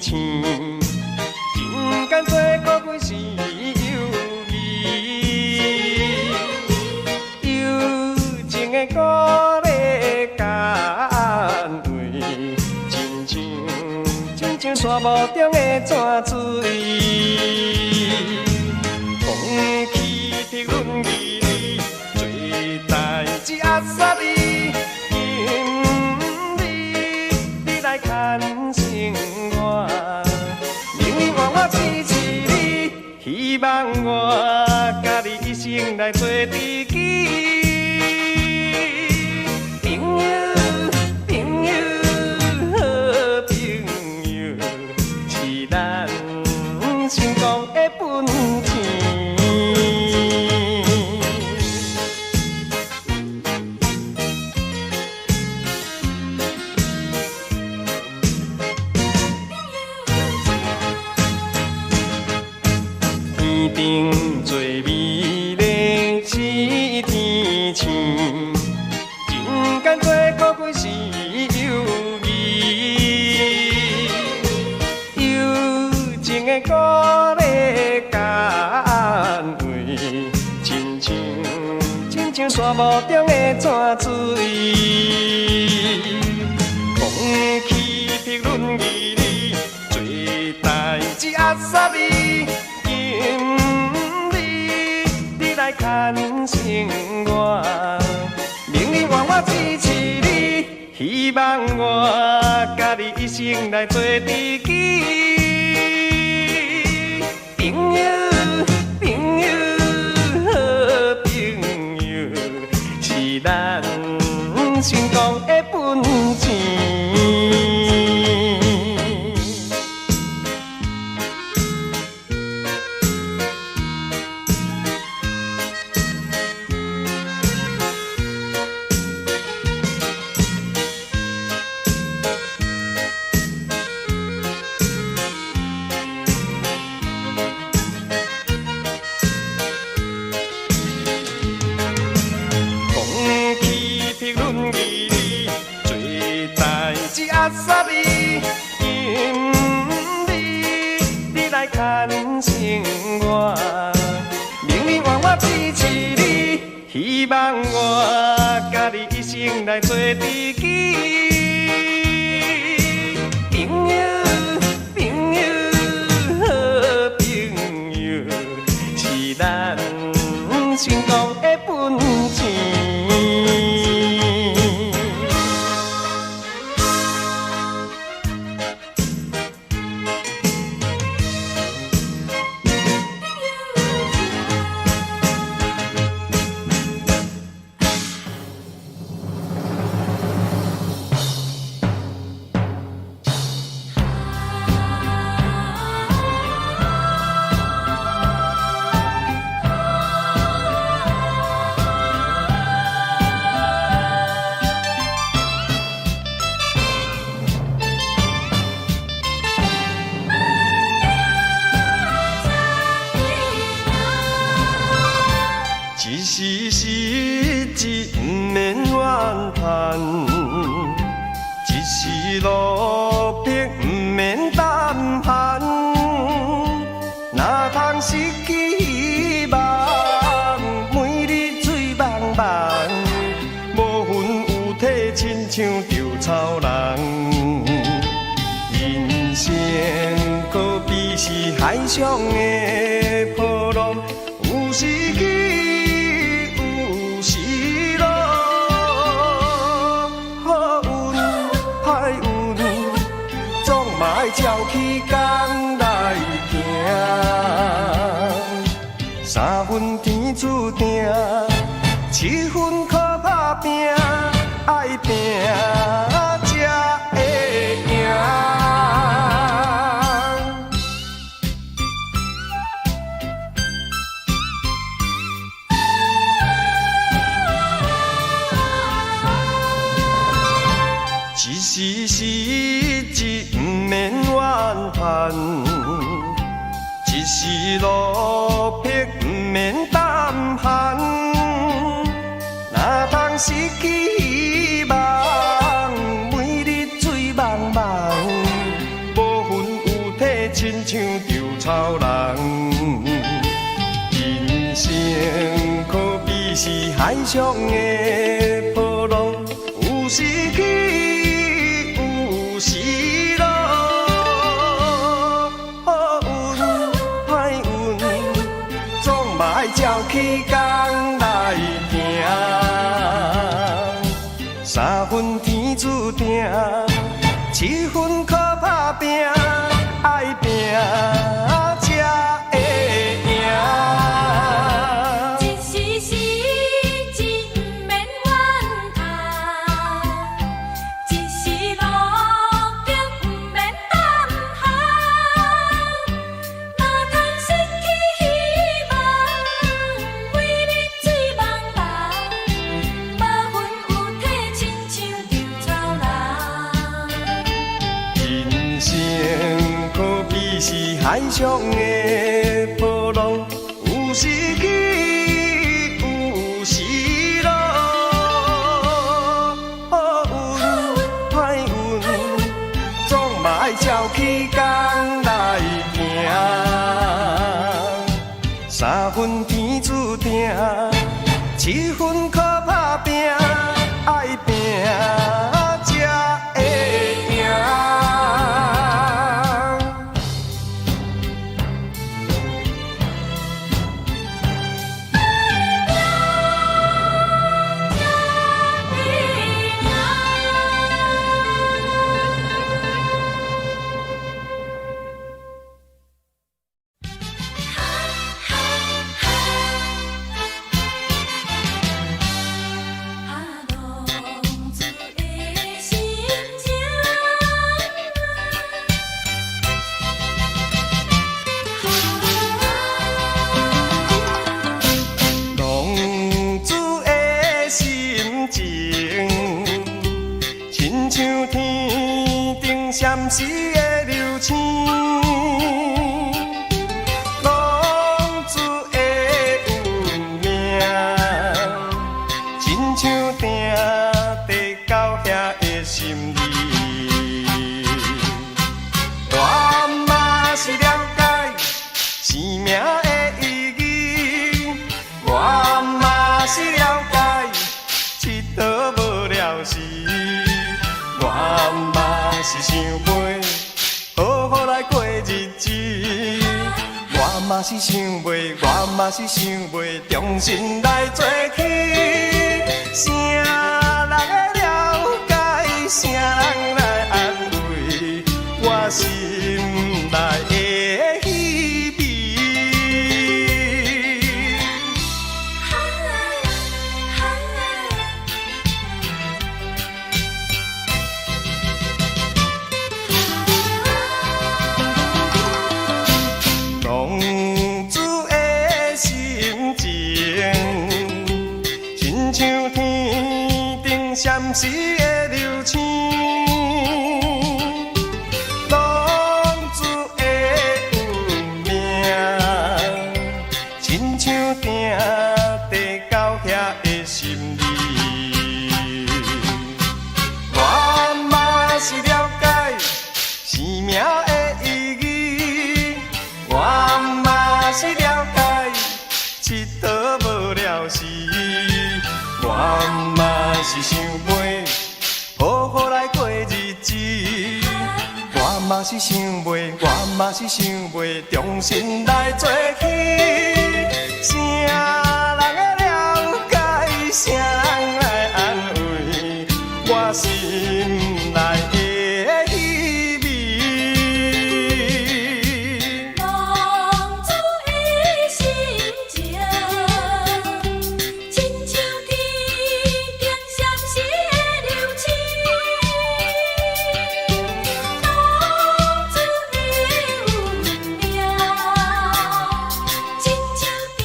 青，人间做个鬼是有义，友情的鼓励干位，亲像沙漠中的泉水。评论你做代志压煞你，你来牵生活，命运换我支持你，希望我甲你一生来做知己。朋友，朋友，好朋友，是咱成功的本钱。定做美丽是天星，人间做可贵是友谊，友情的鼓励干位，亲像沙漠中的泉水，空气评论义你，做代志压煞你。来牵生活，命运换我支持你，希望我甲你一生来做知己。朋友，朋友，好朋友，是咱成功的本钱。评论义你，做代志压煞你，你来牵生活，命运换我支持你，希望我甲你一生来做知己。朋友，朋友，好朋友，是咱成功的本钱。一时失志，不免怨叹；一时落魄，不免胆寒。哪通失去希望，每日醉茫茫，无魂有体，亲像稻草人。人生可比是海上的波浪，有时起。照起工来行，3分天注定，7分靠打拼，爱拼才会赢。一时失志，不免怨叹；一时落魄，不免胆寒。哪通失去希望，每日醉茫茫，无魂亲像稻草人。人生可比是海上的波浪，有时起，有时落。好运歹运，总嘛爱照起工来行。三分天注定，七分靠打拼，爱拼才会赢。一时时志不免怨叹，一时路径不免胆寒。若通失去希望，每日醉茫茫，无魂有体，亲像稻草人。人生可比是海上的波浪，有时起，有时落。好运歹运，总嘛爱照起工来行。三分天注定，七分靠打拼，爱拼才会赢。浪子的心情，亲像天顶闪烁的流星。浪子的运命，亲像定地到遐的心意。我嘛是了解生命的意义，我嘛是了解佚佗无聊时，我嘛是想要好好来过日子。我嘛是想袂，我嘛是想袂，重新来做起。啥人会了解，啥人来安慰我心内的稀微。浪子的心情，亲像天顶闪烁的流星。浪子的运命，亲像定地到遐的心意。我嘛是了解生命的意义，我嘛是了解佚佗无聊时，我嘛是想要好好来过日子。我嘛是想袂，我嘛是想袂，重新来做起。啥人会了解，啥人来安慰我心内的稀微。浪子的心情，亲像天顶闪烁的流星。浪子的运命，亲像定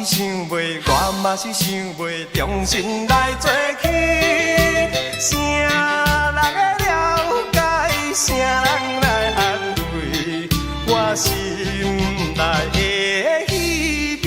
是想袂，我嘛是想袂，重新来做起。谁人会了解？谁人来安慰我心内的稀微？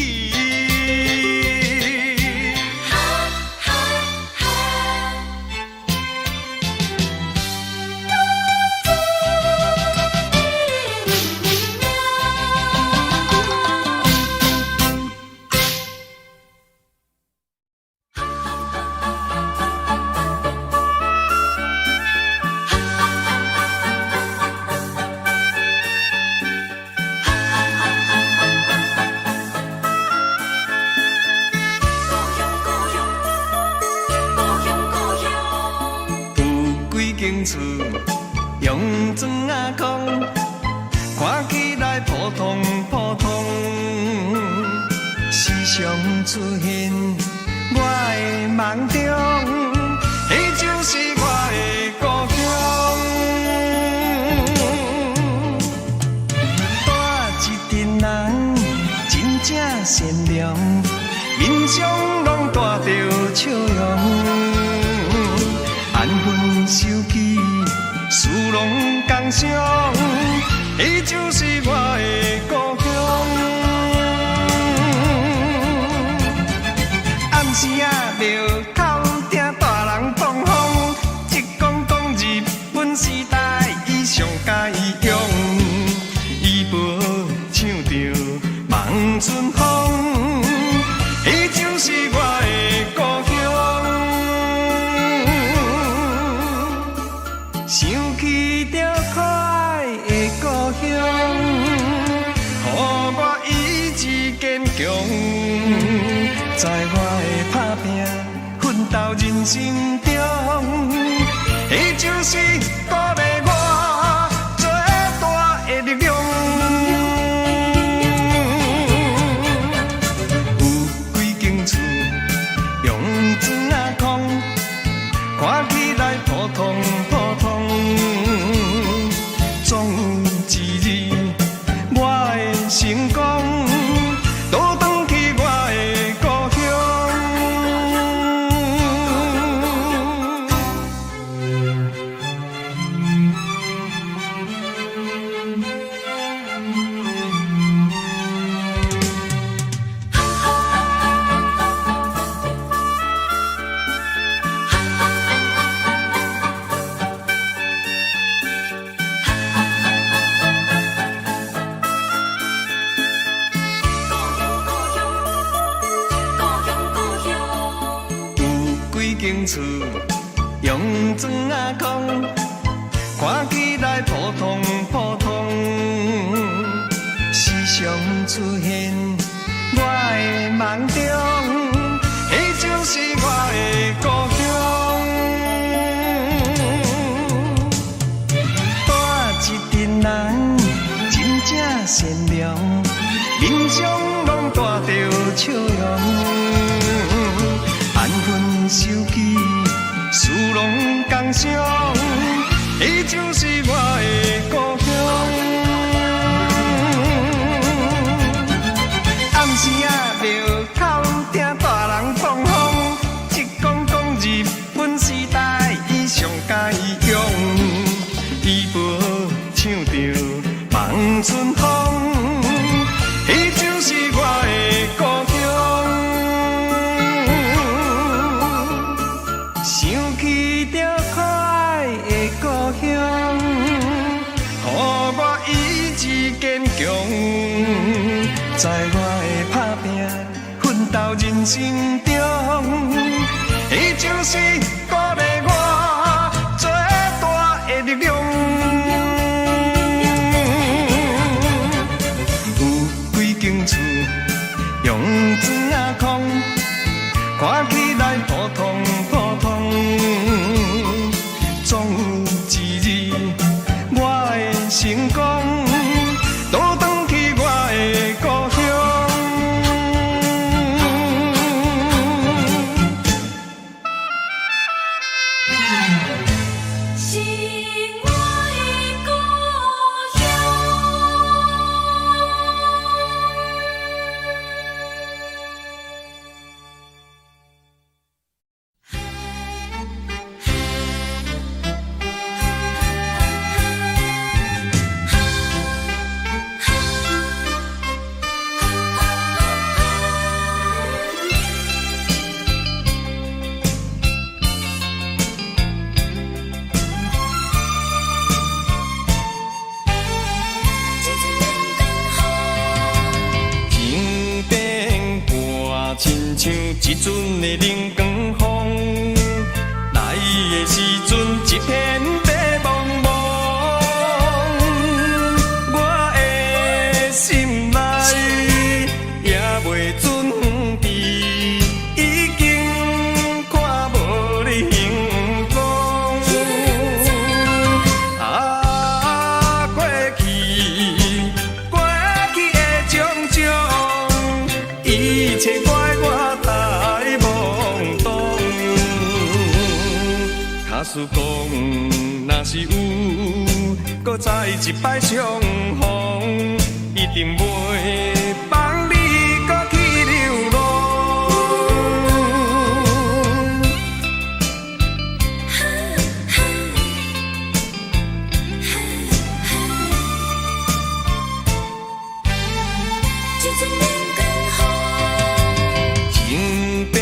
厝用砖仔空，看起来普通普通，时常出现我的梦中，迄就是我的故乡。带一群人真正善良，面上拢带着笑容。安分守己，事拢共相，伊就是我的故乡。暗时仔庙口顶大人放风，一讲日本时代伊上该用，伊无唱着望春风，伊就是我的故乡。想起着可爱的故乡，予我意志坚强，在我的打拼奋斗人生中，伊就是鼓励我最大的力量。有几间厝用砖仔空，看起来普通普通。总有一日，我会成功，倒转去我的故间厝用砖仔空，看起来普通普通，时常出现我的梦中，迄就是我的故乡。带一群人真正善良，面上拢带着笑容。安分守己，事拢共相，伊就是我的故乡。暗时仔庙口顶大人放风，一讲日本时代伊上该用，伊无唱着望春风，伊就是我的故乡。想起着可爱的故乡，予我意志坚强，在我的打拼奋斗人生中，伊就是鼓励我最大的力量。有几间厝用砖仔空，看起来普通普通，总有一日我会成功，倒转去我的故乡。是我的故乡。的冷光风，来的时阵一片白茫茫，我的心内也袂准备，已经看无你形状。啊，过去的种种，一切怪我太懵懂。假使讲，若是有，搁再一摆相逢，一定袂放你搁去流浪。情变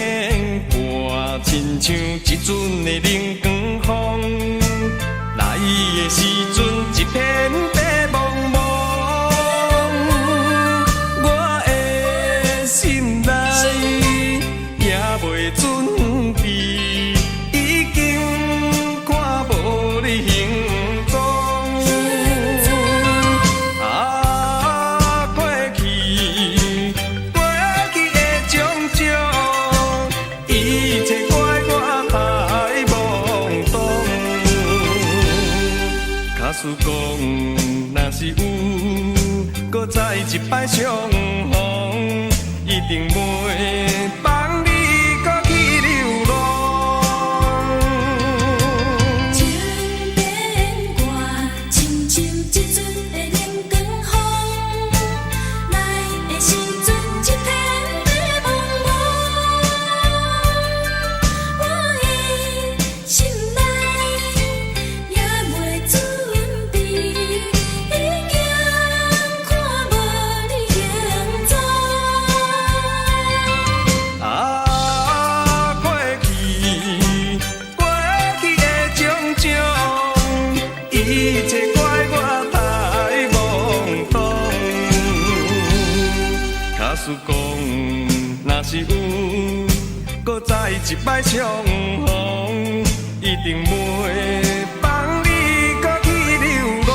卦，亲像一阵的冷光风，来的时阵一片白茫茫，我的心内也袂准备，已经看无你形状。啊，过去的种种，一切怪我太懵懂。假使讲，若是有，搁再一摆相逢，一定袂放你搁去流浪。情变卦，亲像一阵的冷光风，来的时阵一片白茫茫，我的心内也袂准备，已经看无你形状。啊，过去的种种，一切怪我太懵懂。假使讲，若是有，搁再一摆相逢，一定袂放你搁去流浪。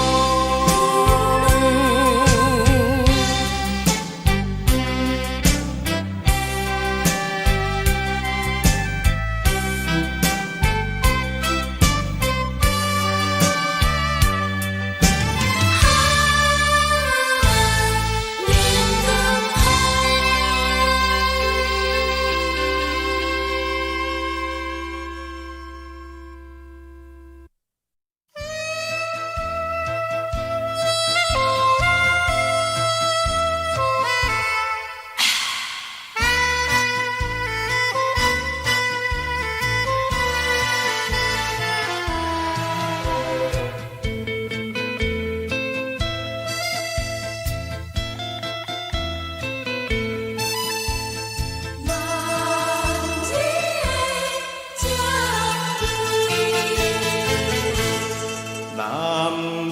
男儿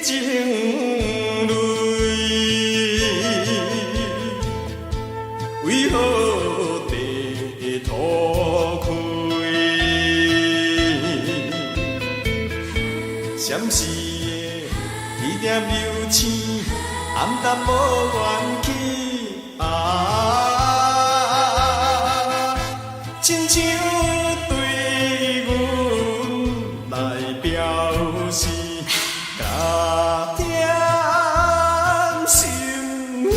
情泪，为何地土开？闪时的一点柔情，暗淡无元气啊，亲像对阮来表示加添心意。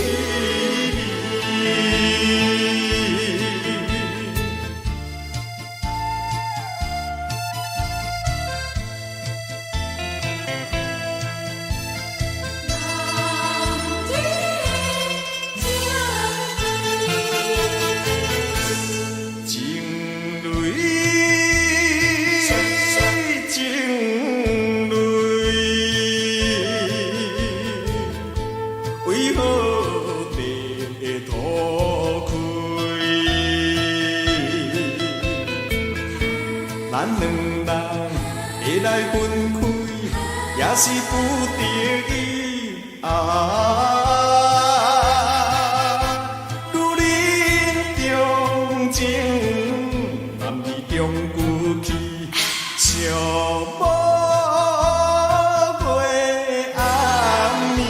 咱两人会来分开，也是不得已啊。如你中情，男儿中旧气，寂寞月暗暝。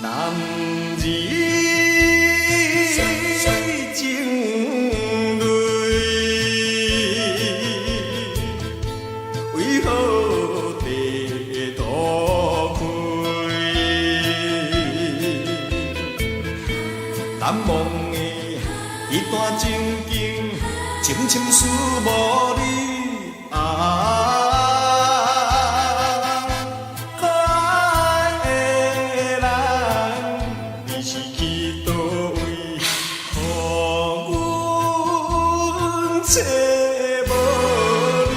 男儿情泪，为何地多开？难忘的一段情景，情深思无你啊。找无你，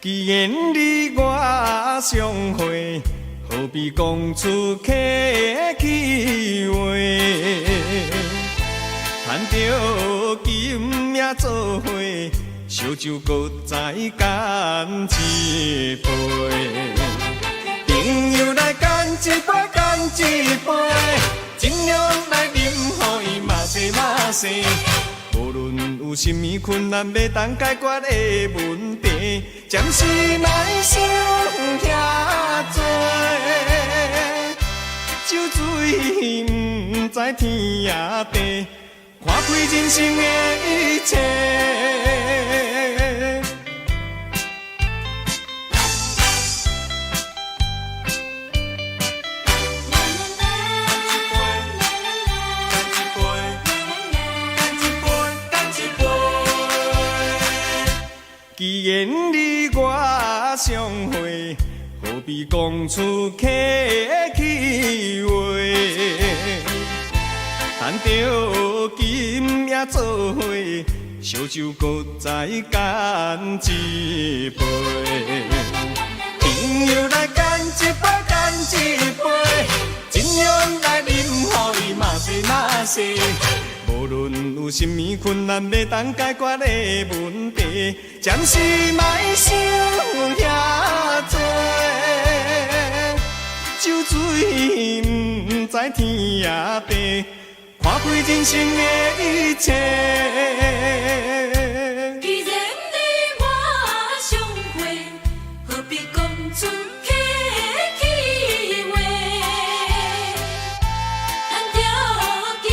既然你我相会，何必讲出客气话？赚着金命做伙，烧酒搁再干一杯。朋友来干一杯，干一杯，尽量来啉，予伊嘛西嘛西。无论有甚物困难要当解决的问题，暂时莫想遐多。酒醉不知天也地，看开人生的一切。既然你我相会，何必讲出客气话？赚着金命做伙，烧酒搁再干一杯。朋友来干一杯，干一杯，尽量来啉，予伊嘛西嘛西。无论有甚物困难要当解决的问题，暂时莫想遐多。酒醉不知天也地，看开人生的一切。既然你我相会，何必讲出客气话？赚着金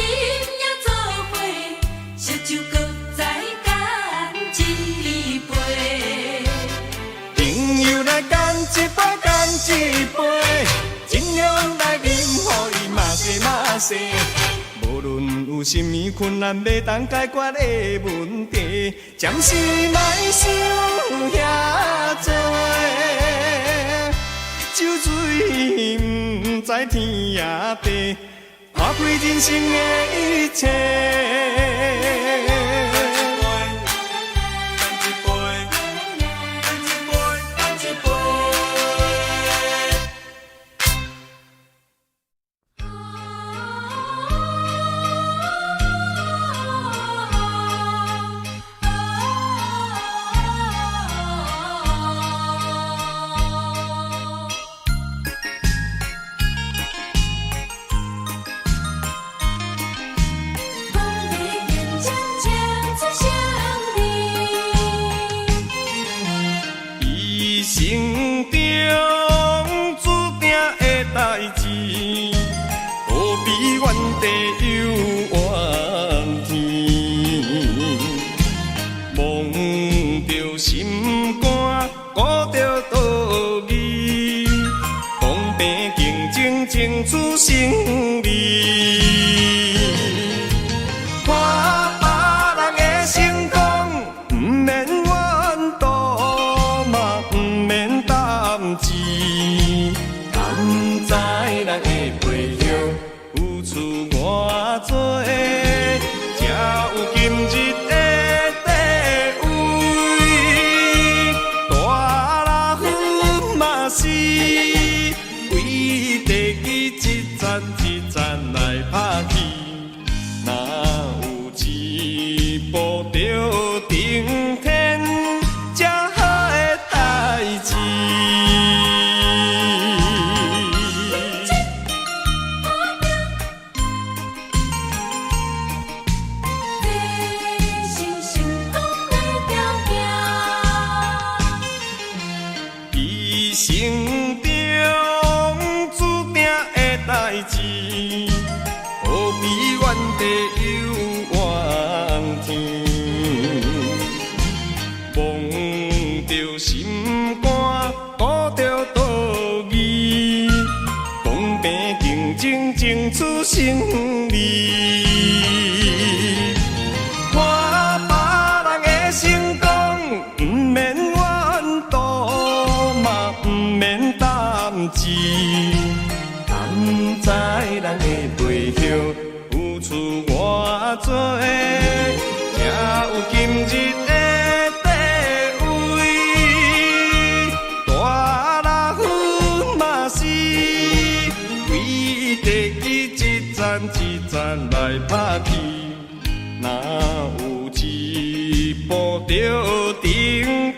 也做伙，烧酒搁再干一杯。朋友来干一杯，干一杯，尽量来啉，予伊嘛西嘛西。无论有甚物困难要当解决的问题，暂时莫想遐多。酒醉不知天也地，看开人生的一切。生中注定的代志，何必怨地又怨天？望着心肝，顾着道义，公平竞争，争取胜利。利。看别人的成功，不免怨妒，嘛不免担志。甘知人的背后付出偌多，才有今日的地位。大老虎嘛是为地基一层一层来拍起，若有一步着顶天，才好的代志。一生中注定的代志，何必怨地又怨天？忘着心肝，顾着道义，公平竞争，争取胜利。看别人的成功，不免怨妒，嘛不免担志。甘知人的背后付出偌多，才有今日的地位。大老虎嘛是为地基一层一层来拍起，若有一步着顶天，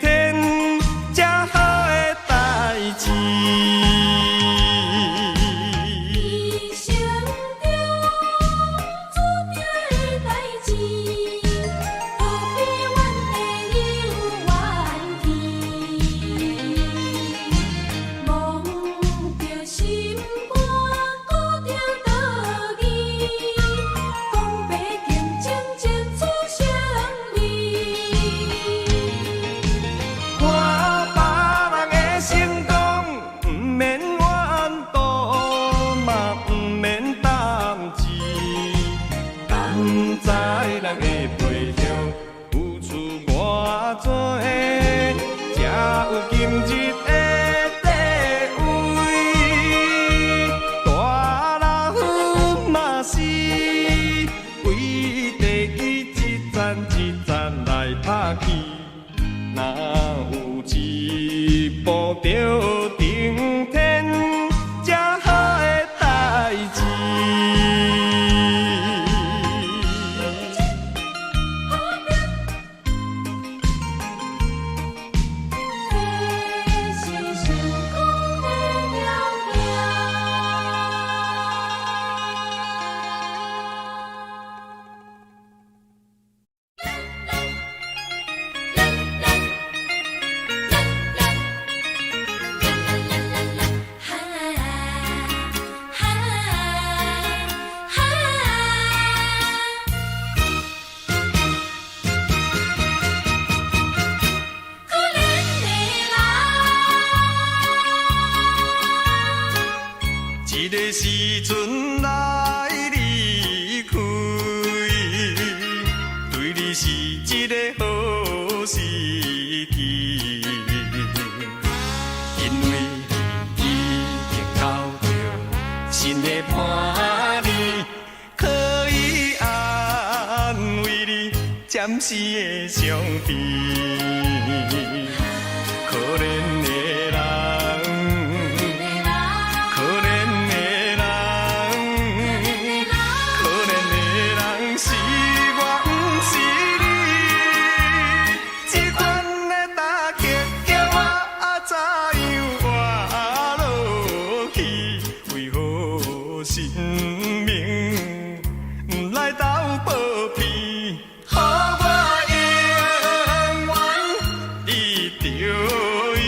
才好的代志。一生中注定的代志，何必怨地又怨天？忘着心肝，顾着道义，公平竞争，争取胜利。看别人的成功，不免怨妒，嘛不免担志。甘知人的背后付出偌多，才有今日的地位。大老虎嘛是为地基一层一层来拍起，若有一步着顶天，才好的代志。这是成功的条件。可怜的人，一个时阵来离开，对你是一个好时机，因为你已经交着新的伴侣，可以安慰你暂时的伤悲。可怜的人，可怜的人，可怜的人是我，不是你。这款的打击叫我怎样活落去？为何生命不来斗保庇？予我永远依着伊。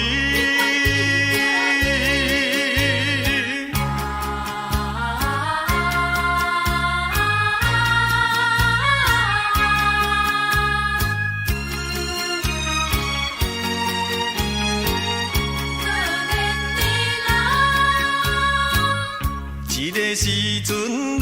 一个时阵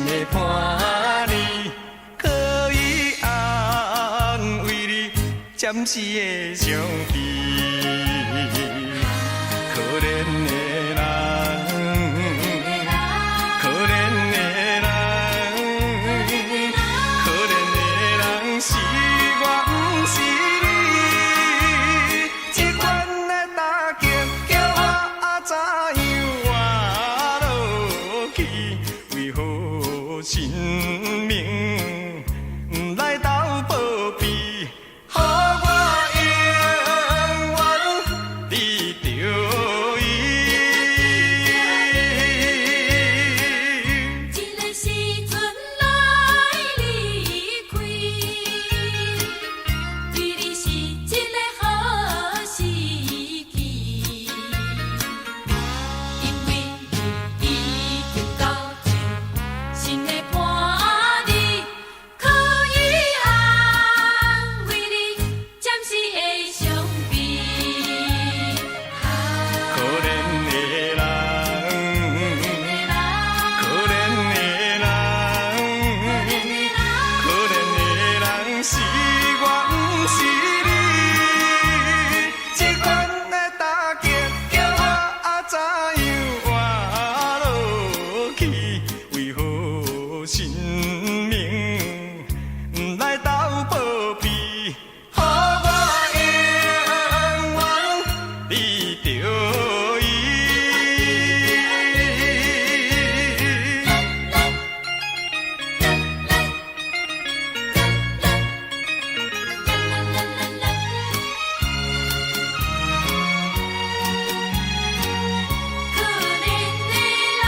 的伴你，可以安慰你暂时的伤悲。可怜的人，可怜的人，可怜的人是我，不是你。这款的打击叫我怎样活落去？为何生命不来斗保庇？予我永远离着伊。一个时阵来离开，对你是一个好时机，因为你已经到新的伴侣，可以安慰你暂时的伤悲。可怜的人，可怜的人，可怜的人是我，不是你。这款的打击叫我怎样活落去？为何生命不来斗保庇？予我永远离着伊。可怜的人，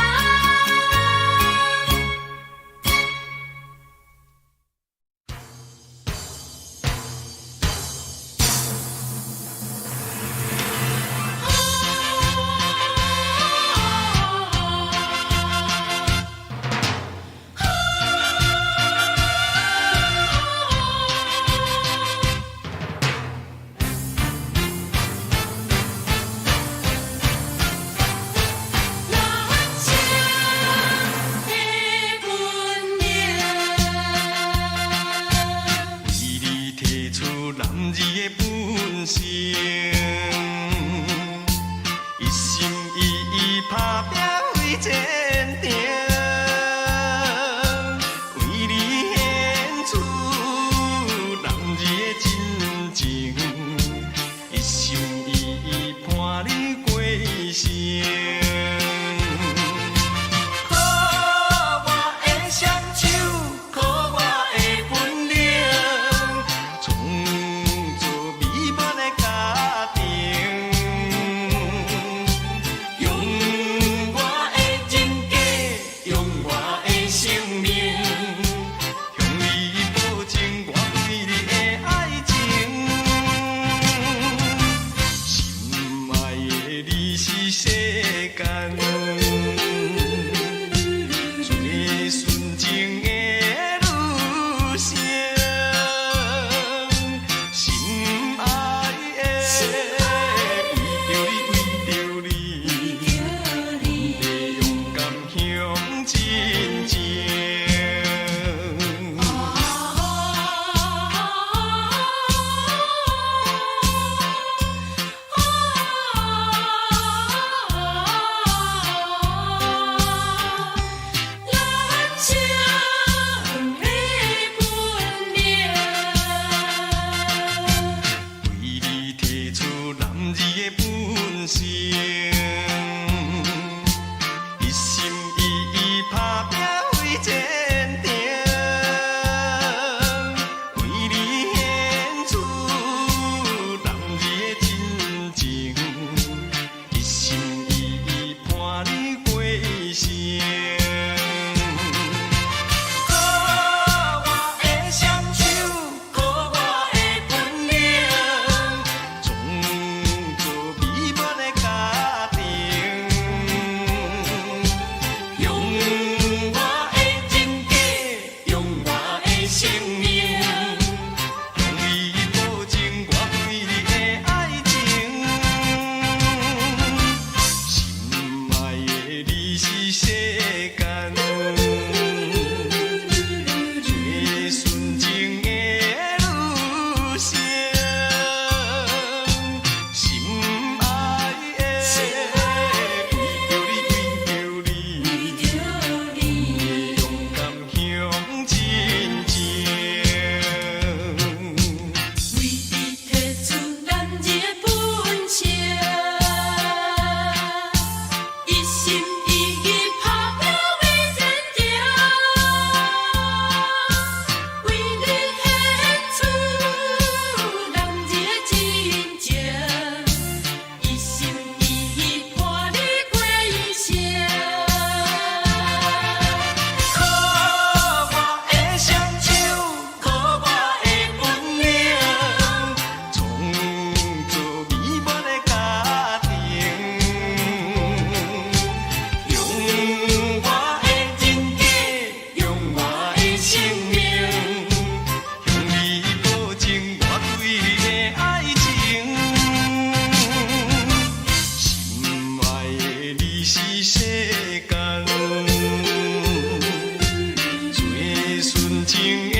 情的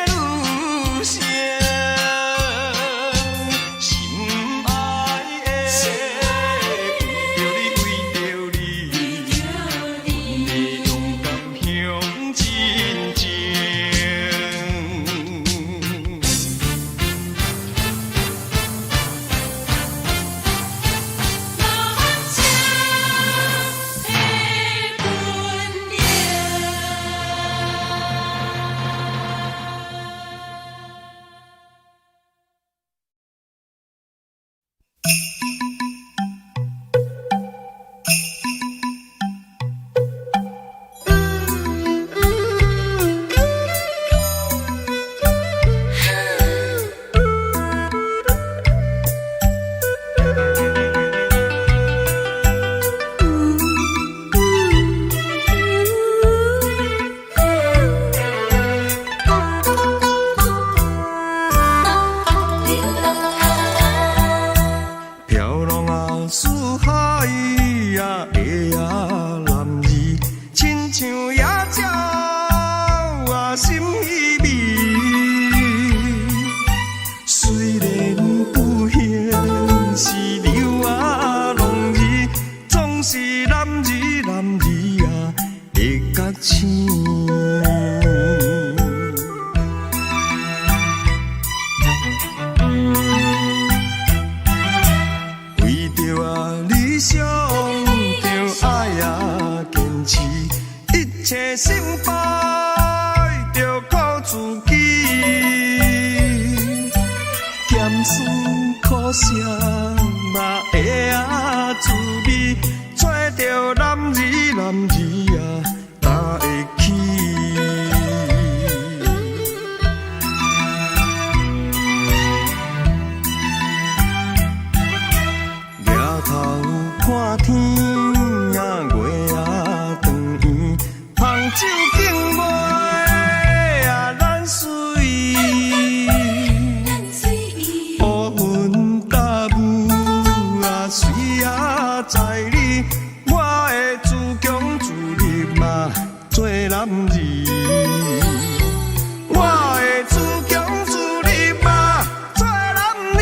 女性，心爱的，为着你，勇敢向前进。飘浪啊，四海啊，的啊，男儿亲像野鸟啊，心稀微。虽然不幸是流啊浪儿，总是男儿啊会觉醒。为着啊理想，着爱啊坚持，一切失败着靠自己，咸酸苦涩嘛会啊滋味，做着男儿啊担会起。头看天啊，月啊长圆，杭州景美啊，咱水。乌云大雾啊，水啊在你，我会自强自立嘛，做男儿。我会自强自立嘛，做男儿。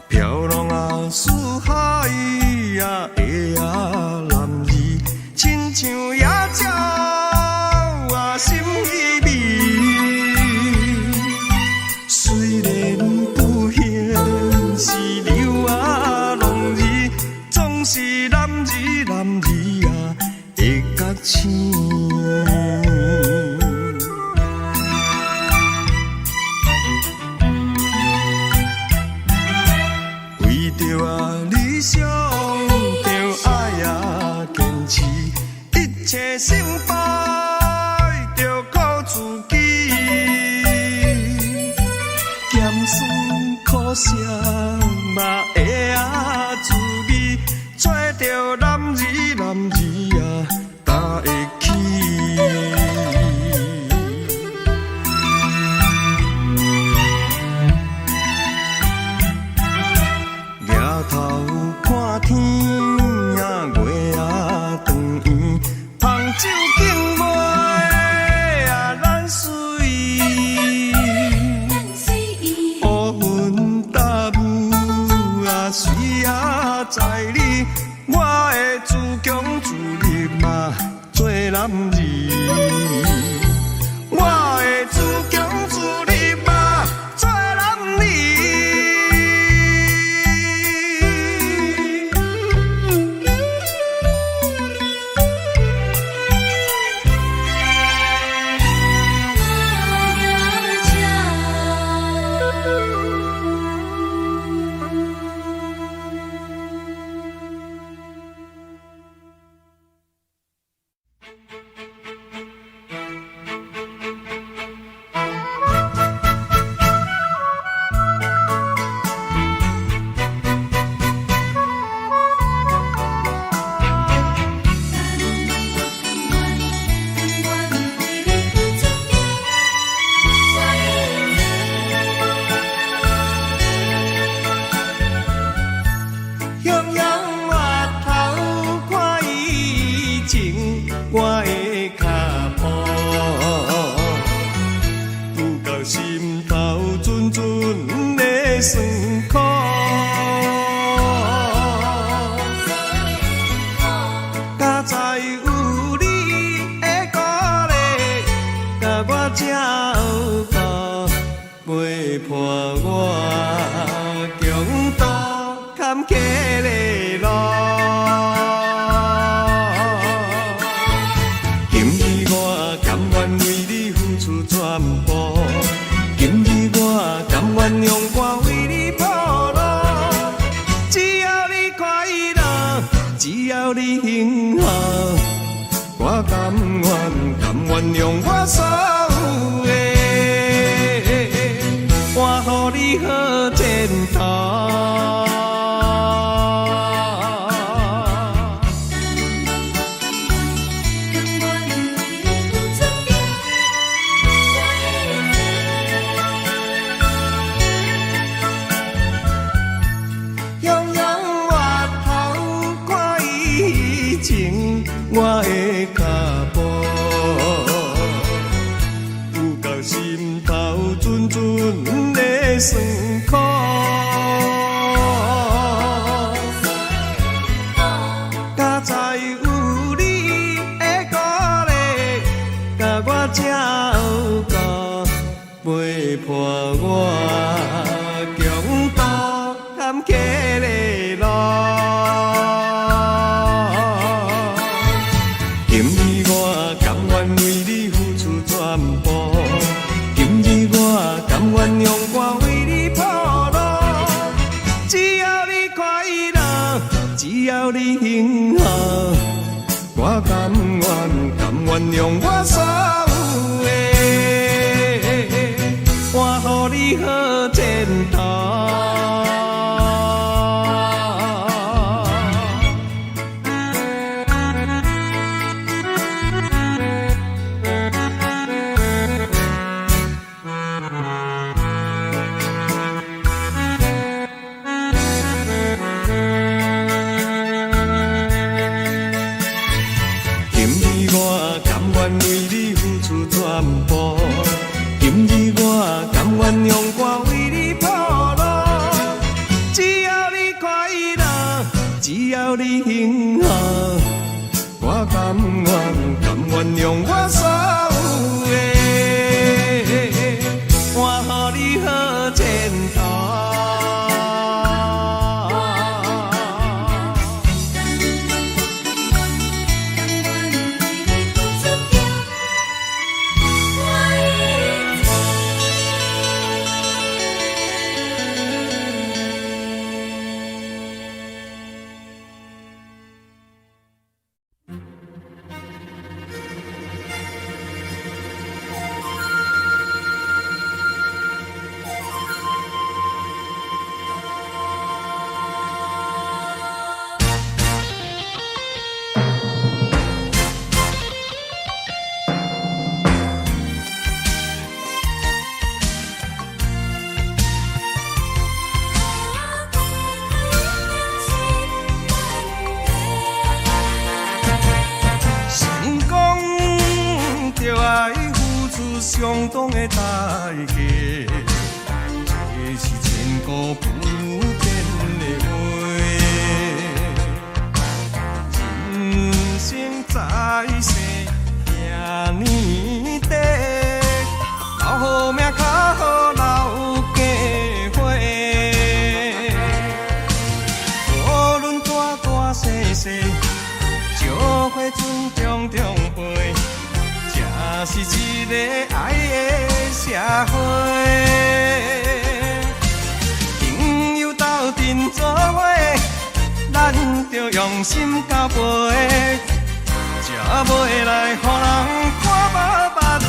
飘浪啊，四海啊，的啊，男儿亲像野鸟啊，心稀微。虽然不幸是流啊浪儿，总是男儿啊会觉醒。为着啊理想，着爱啊坚持，一切失败着靠自己，咸酸苦涩嘛会啊滋味，做着男儿啊担会起。头看天啊，月啊长圆，杭州景美啊，咱水。乌云大雾啊，水啊在你，我会自强自立嘛，做男儿。我会自强自立嘛，做男儿。酸苦。才知有你的鼓励，甲我才有够陪伴我强渡坎坷的路。今日我甘愿为你付出全部，今日我甘愿用我为你铺路。只要你快乐，只要你幸福，我甘愿用我所有的，换予你好前途。我的脚步有到心头，阵阵的酸苦。才知有你的鼓励，甲我才有够陪伴我强渡坎坷的路。今日我甘愿为你付出全部，今日我甘愿用我为你铺路。只要你快乐，只要你幸福，我甘愿用我所有的，换予你好前途。今日我甘愿用我为你铺路，只要你快乐，只要你幸福，我甘愿用我所有的，换予你好前途。相当的代价，这是千古不变的话。人生在世遐尼短，留好命，较好留家伙。无论大大小小，少花尊重长辈。这是一个爱的社会，朋友斗阵做伙，咱着用心交陪，才袂来予人看无目地，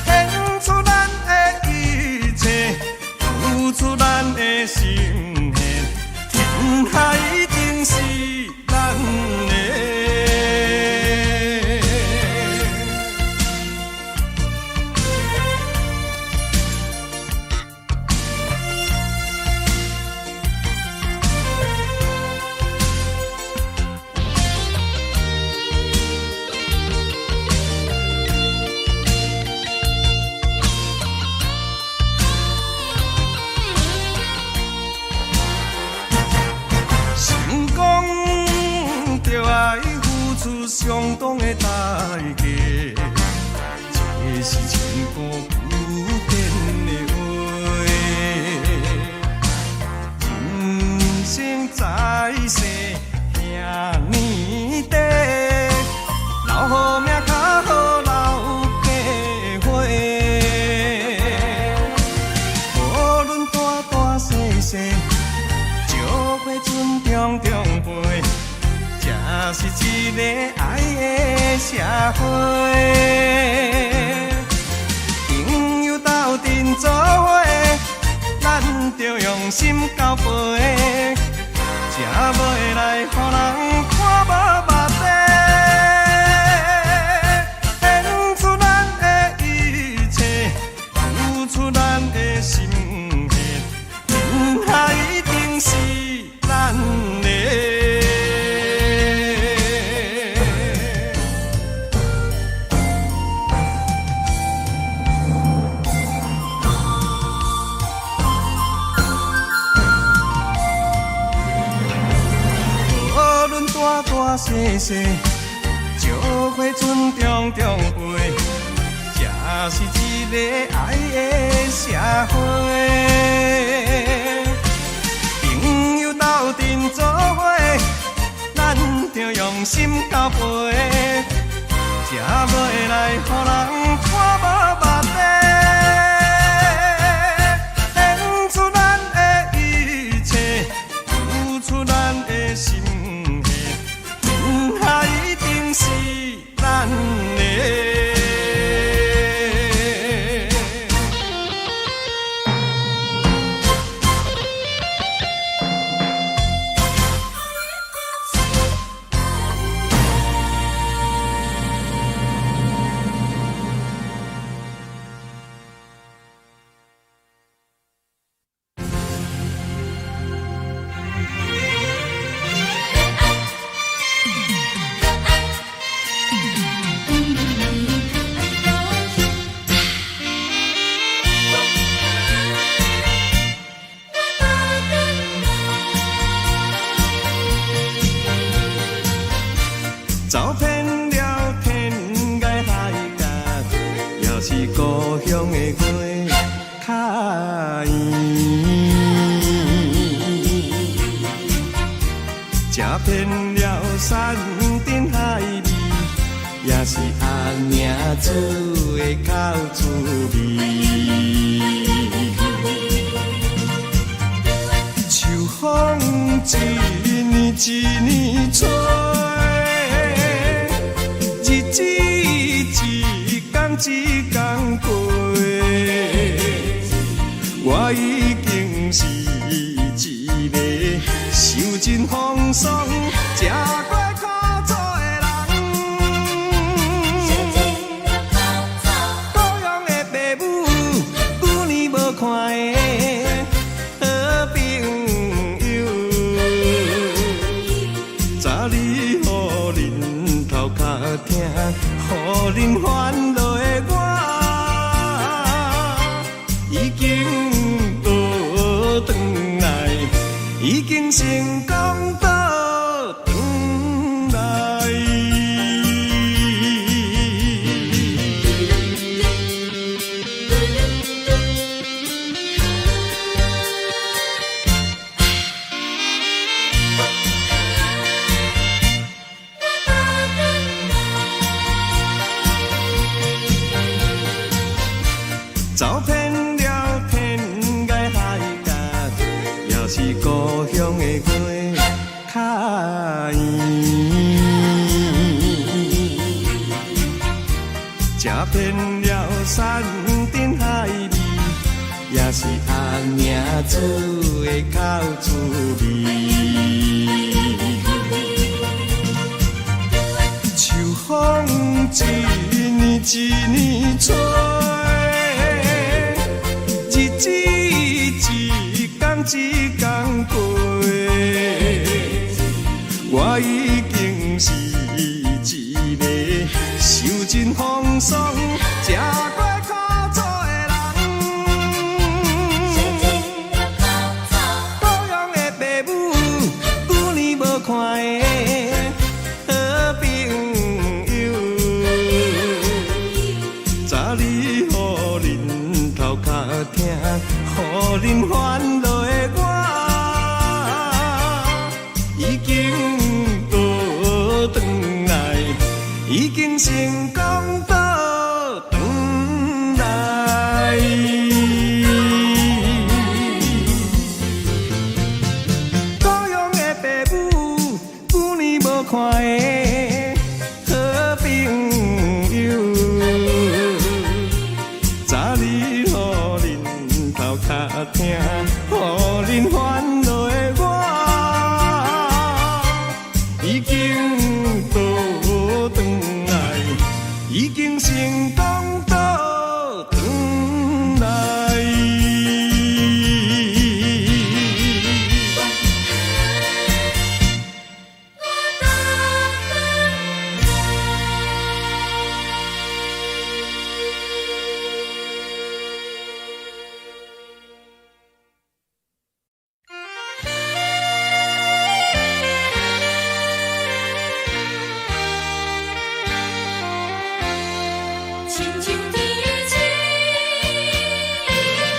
献出咱的一切，付出咱的心血，天下一定是咱的。是一个爱的社会。朋友斗阵做伙，咱着用心交陪，才袂来予人看无目地。献出咱的一切，付出咱的心血，天下一定是咱的。大大小小，石花船重重飞，这是一个爱的社会。朋友斗阵做伙，咱着用心交陪，才袂来予人看无目地。献出咱的一切，付出咱的心。一定是咱的。走遍了天涯海角，也是故乡的花较圆。吃遍了山珍海味，也是阿娘煮的口滋味。秋风一年一年吹。日子一天一天过，我已经是一个受尽风霜、吃过苦楚的人。故乡的父母，久年无看的好朋友，早日予恁头壳疼，予恁烦恼的我，已经倒转来，已经成功倒转来。走遍了天涯海角，也是故乡的花较圆。吃遍了山珍海味，也是阿娘煮的口滋味。秋风一年一年吹。日子一天一天过，我已经是一个受尽风霜、吃过苦楚的人。故乡的父母，久年无看的好朋友，早日予恁头壳疼，予恁烦恼的我，已经倒转来，已经成功倒转来。故乡的父母，久年无看的。较疼，予恁烦恼的我，已经倒转来，已经成功倒转来。亲像天星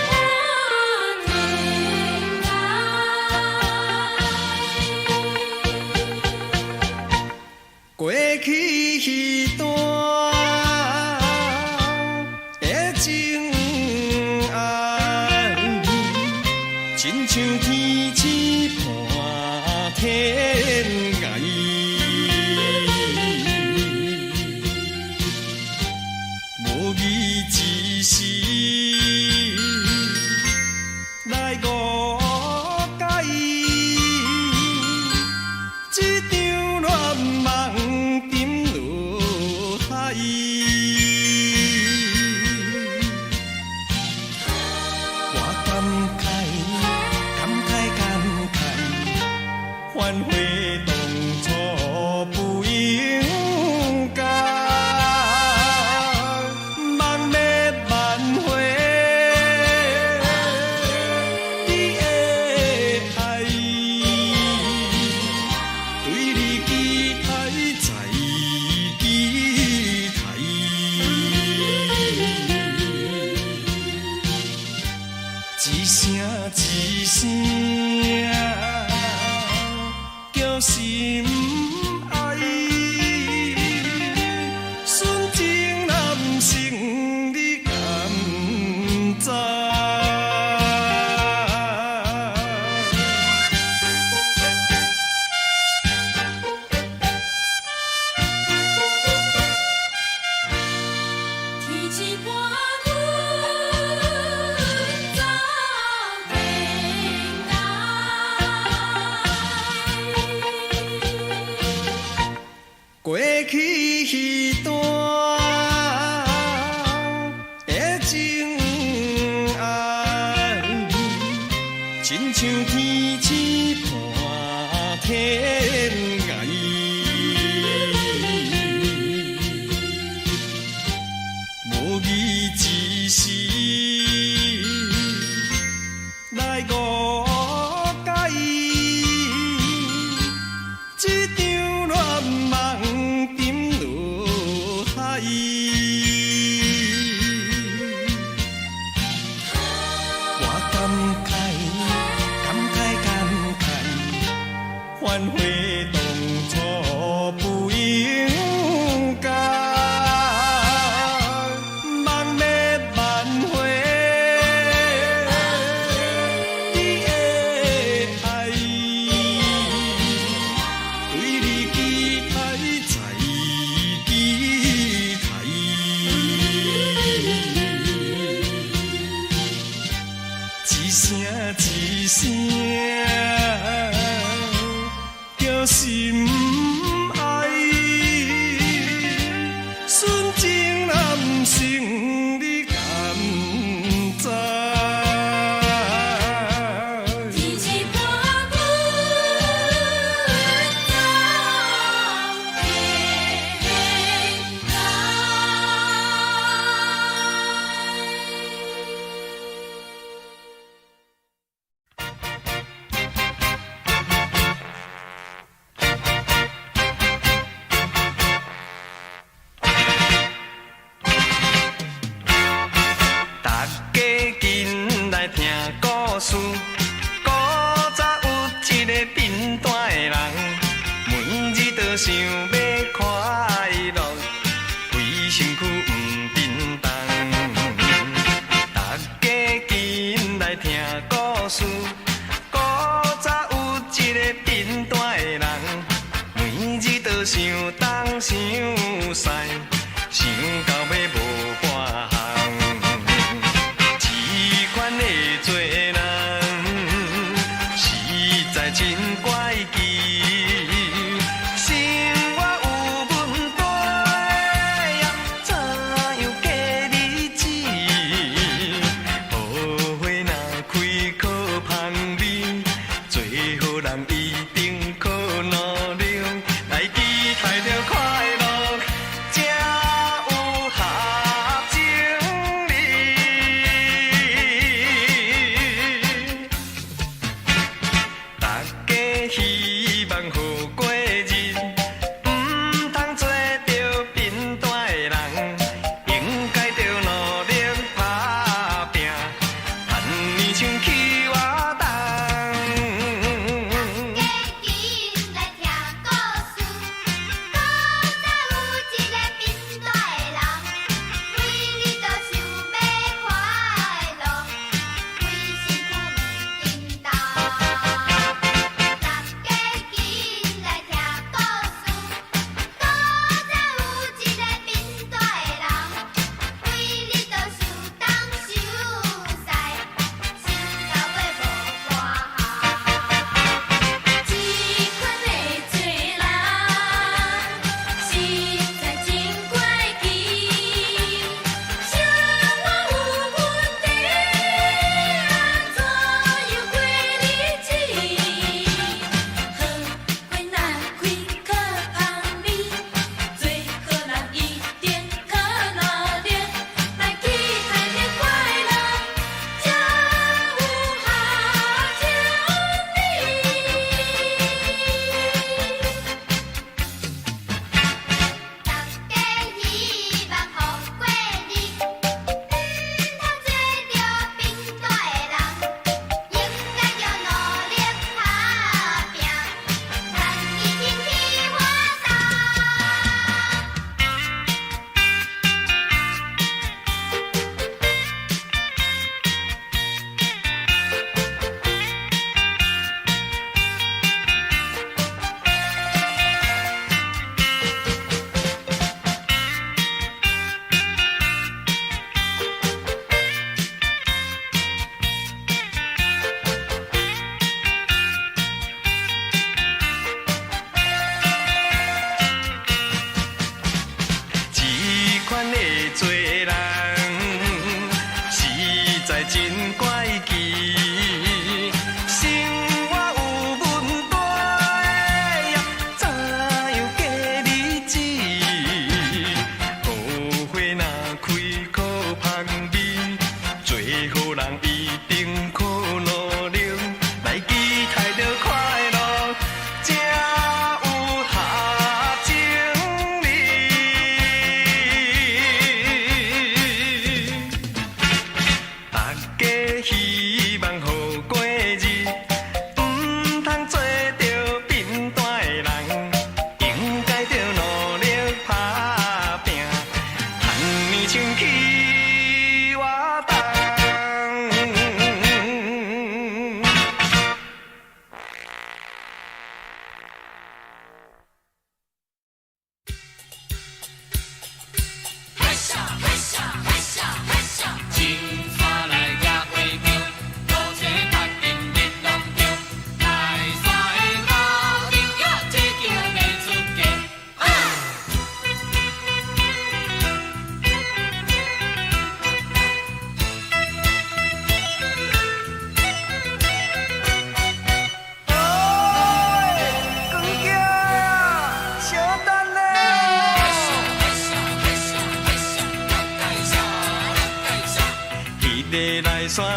满天来，过去迄段的情爱，亲像天星伴天涯。无义之事来误解，这场乱梦沉落海。我感慨，反悔当初不应该。一声一声叫心爱，纯情男性你敢知？天气破阮走天涯，过去迄段的情爱，亲像天星伴天涯。无义之事来误解，这场乱梦沉落海。我感慨，反悔当初不应该。一声一声叫心爱，纯情男性你敢知？天气破阮走天大家紧来听故事，古早有一个贫惰的人，每日都想要快乐，规身躯不振动。大家紧来听故事，古早有一个贫惰的人，每日都想东想西，想到要无半项。钱款会做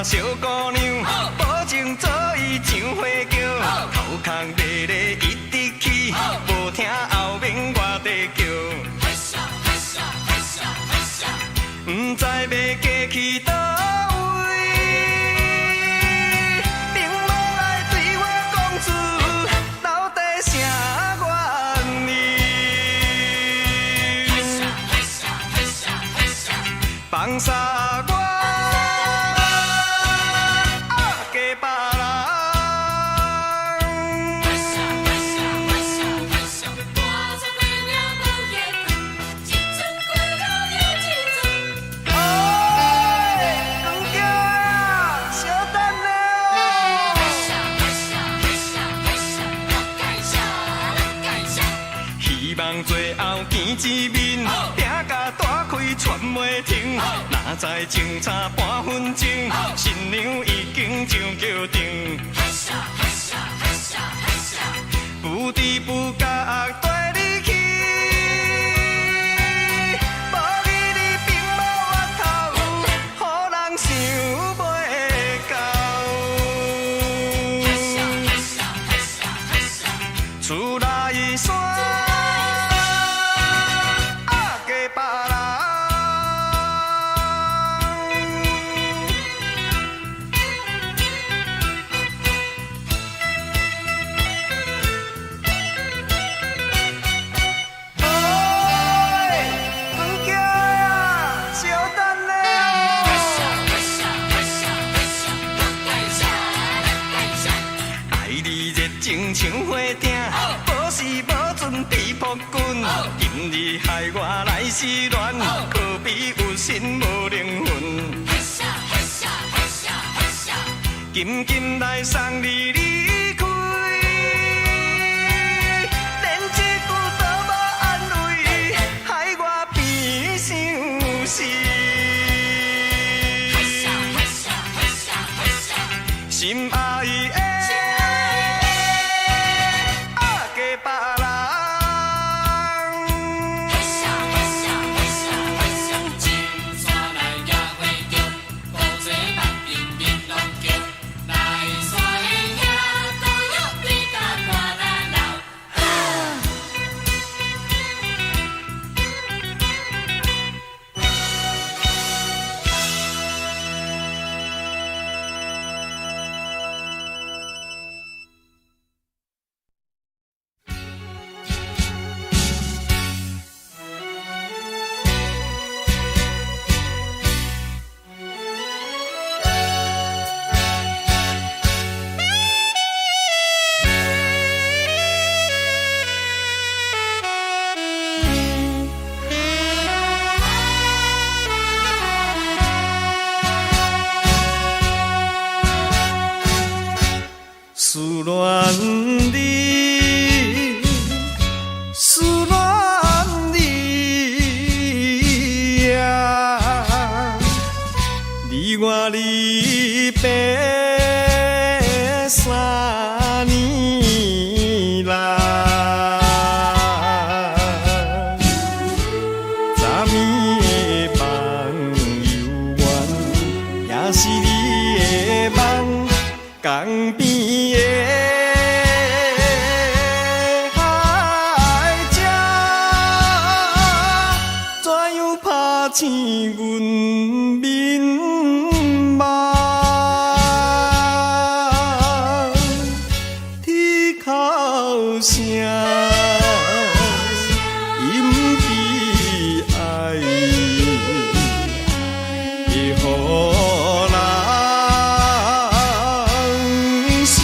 小姑娘，保证做伊上花轿，头壳热热一直起，无听后面我在叫。不知要嫁去倒位，并无来对我讲出到底啥原因。放下我。最后见一面，拼甲大开喘袂停。哪知前差半分钟，新娘已经上轿顶。不知不觉带你去，无你你并无额头，予人想袂到。厝内山。像花鼎，无时无准比扑棍。今日害我来失恋，可比有心无灵魂。紧紧来送你离开，连一句都无安慰，害我变伤心。心爱的。思恋你，思恋你呀，离我离别3年来，昨暝的梦犹原，也是你的梦，江边。醒阮面目，啼哭声，因悲哀，会予人心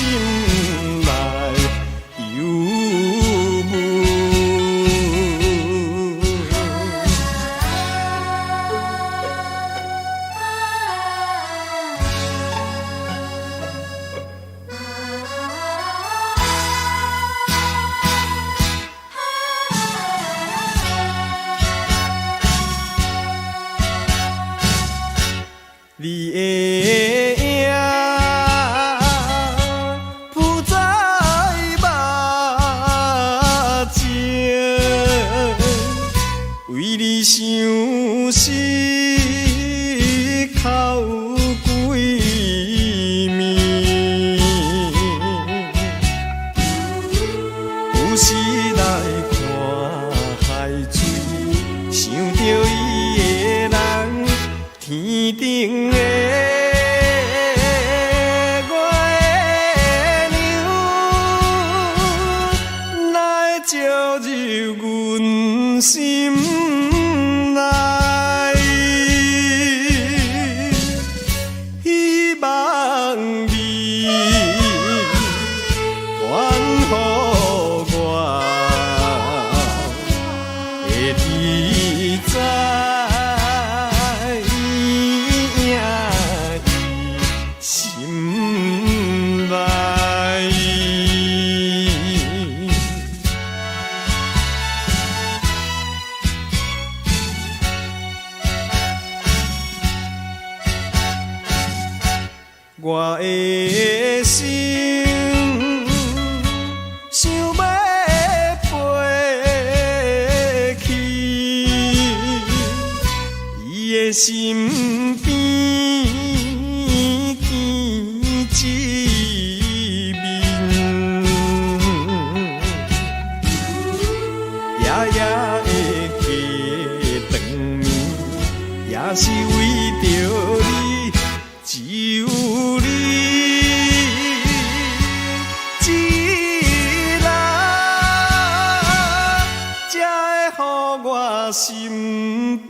味，还予我会记在心内。我的心想要飞去伊的身边，见一面，夜夜的过长眠，也是为着你。只有你一人，才会予我心平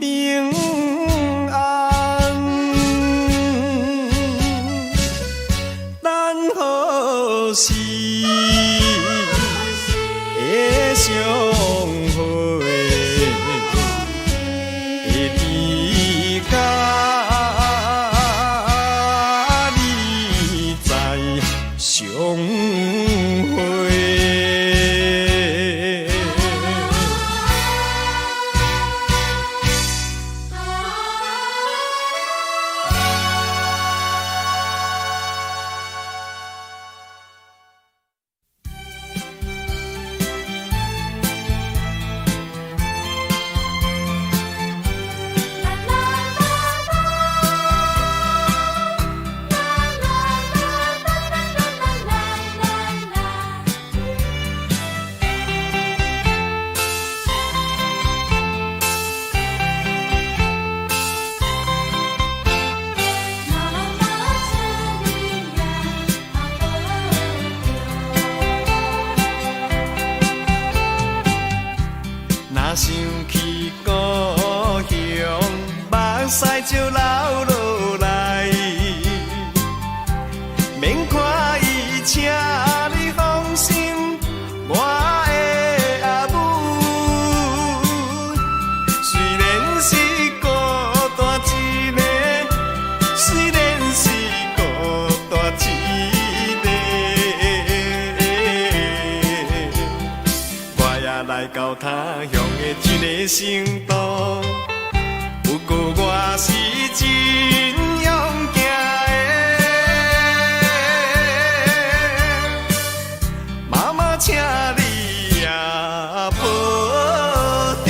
安。等何时会相会？会知甲相会。想起故乡，目屎就流落来，免看伊请你放心，我的阿母。虽然是孤单一个，虽然是孤单一个，我也来到他乡。一个成都，不过我是真勇敢的，妈妈请你也保重。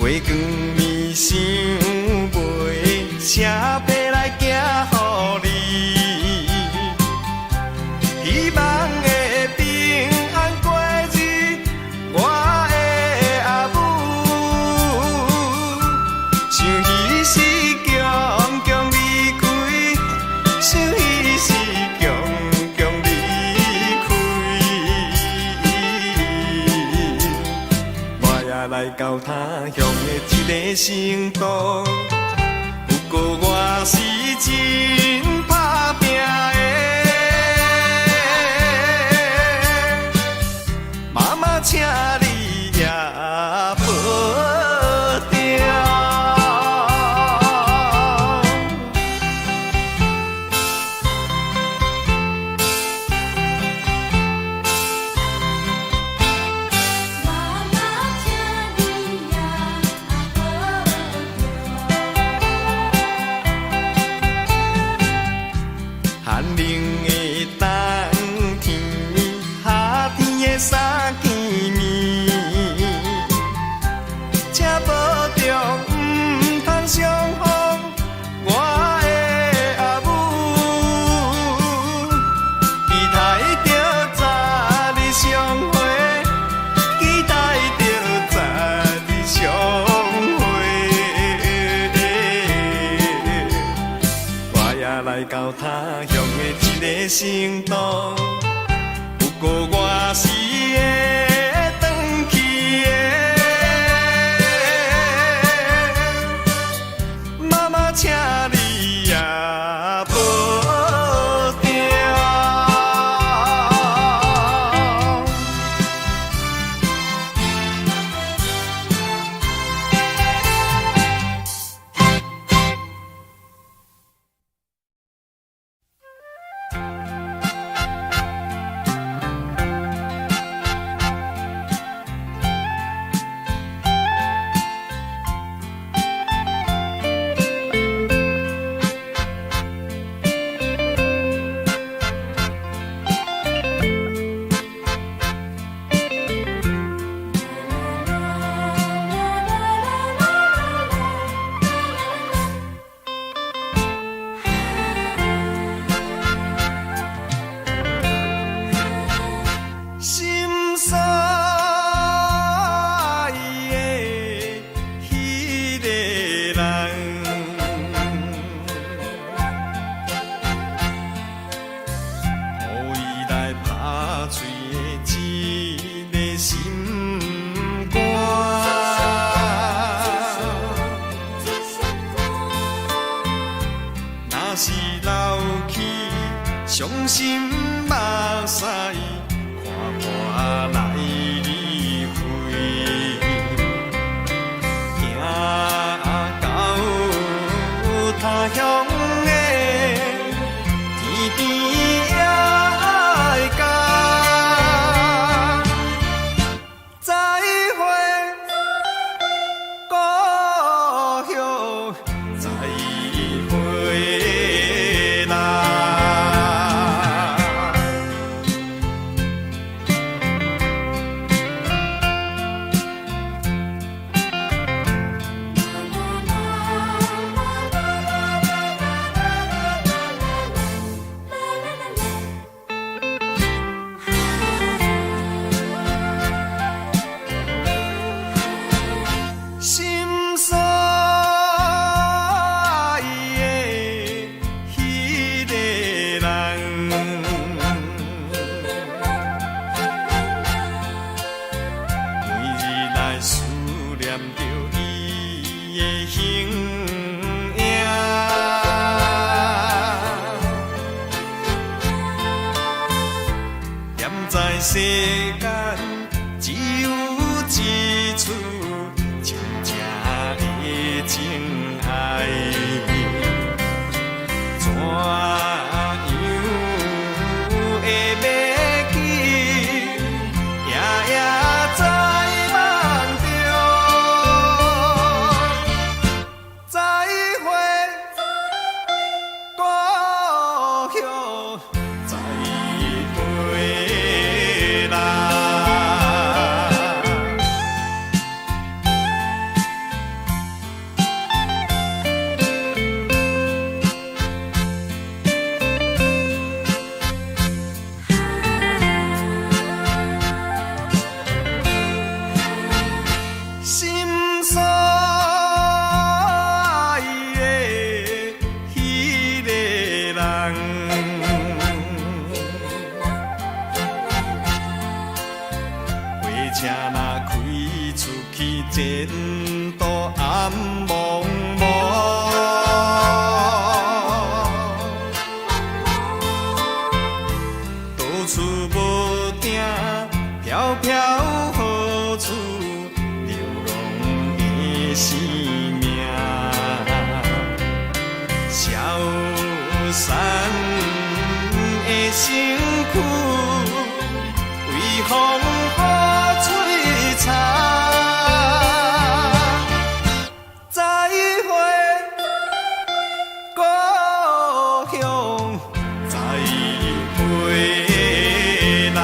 月光暝想袂写批来寄予你，希望会平安过日，我的阿母。想彼时强强离开，想彼时强强离开，我也来到他乡。一个成都，不过我是真打拼的，妈妈请你也保重。到他乡的一个城都，不过我是会转去的。妈妈，请你也保重。心塞的迄个人，予伊来拍碎的一个心肝。若是流去伤心目屎。看来离开，行到他乡的天边也会到。再会，故乡，再会啦。心塞的迄个人，每日来思念着伊的形影，念在世间只有一处。真正的情爱，怎样会忘记？夜夜在梦中，再会，故乡，再会啦。心塞的迄个人，火车若开出去，前途暗茫茫，到处无定，飘飘何处？生命，消散的身躯，为风雨摧残。再会，故乡，再会啦。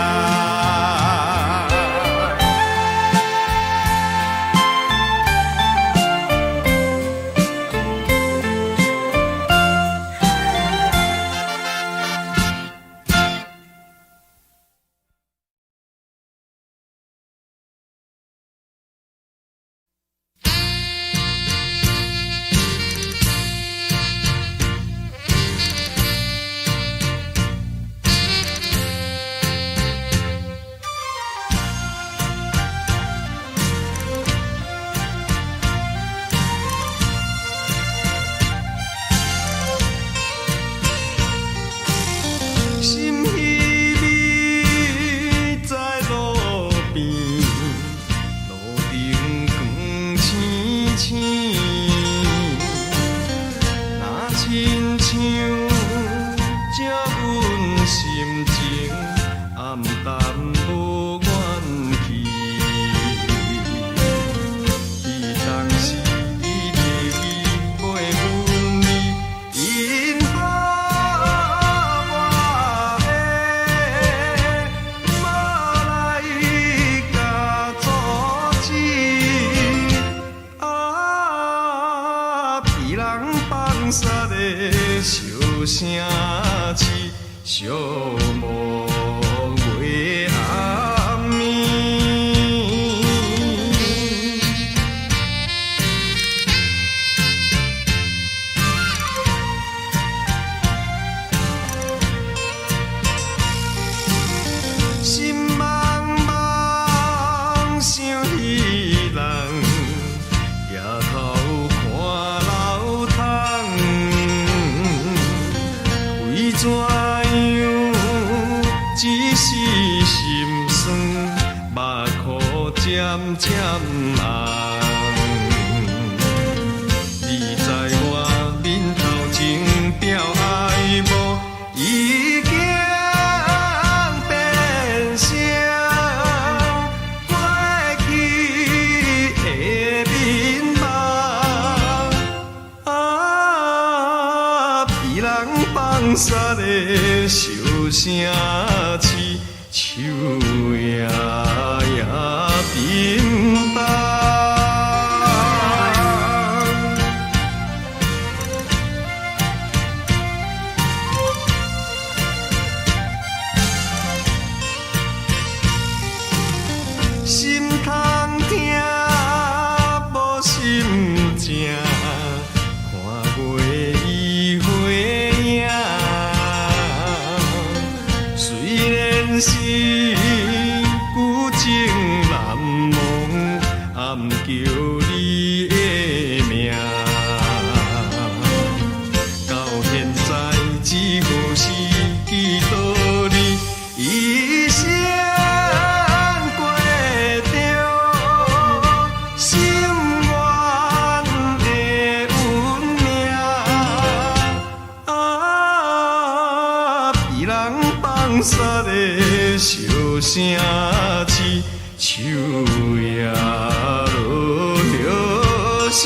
渐红。你在我面头前表爱慕，已经变成过去的面目。被人放杀的笑声凄，手也冰冻。心通听，无心静，看月已花影。虽然是旧情难忘，暗叫你的名。到现在只好是记住你一生。放杀的笑声凄，手也落了声。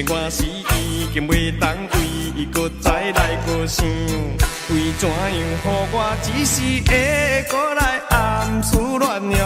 我是已经袂当为伊搁再来搁想，为怎样予我一时会搁来暗思乱想？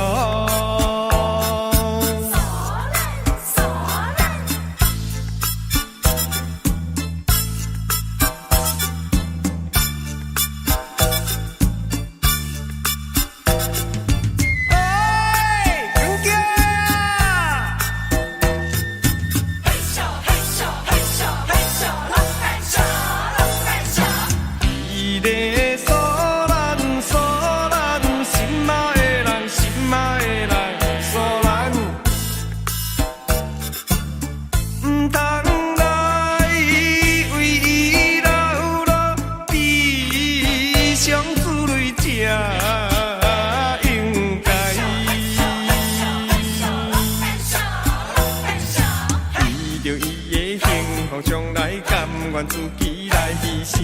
自己来牺牲，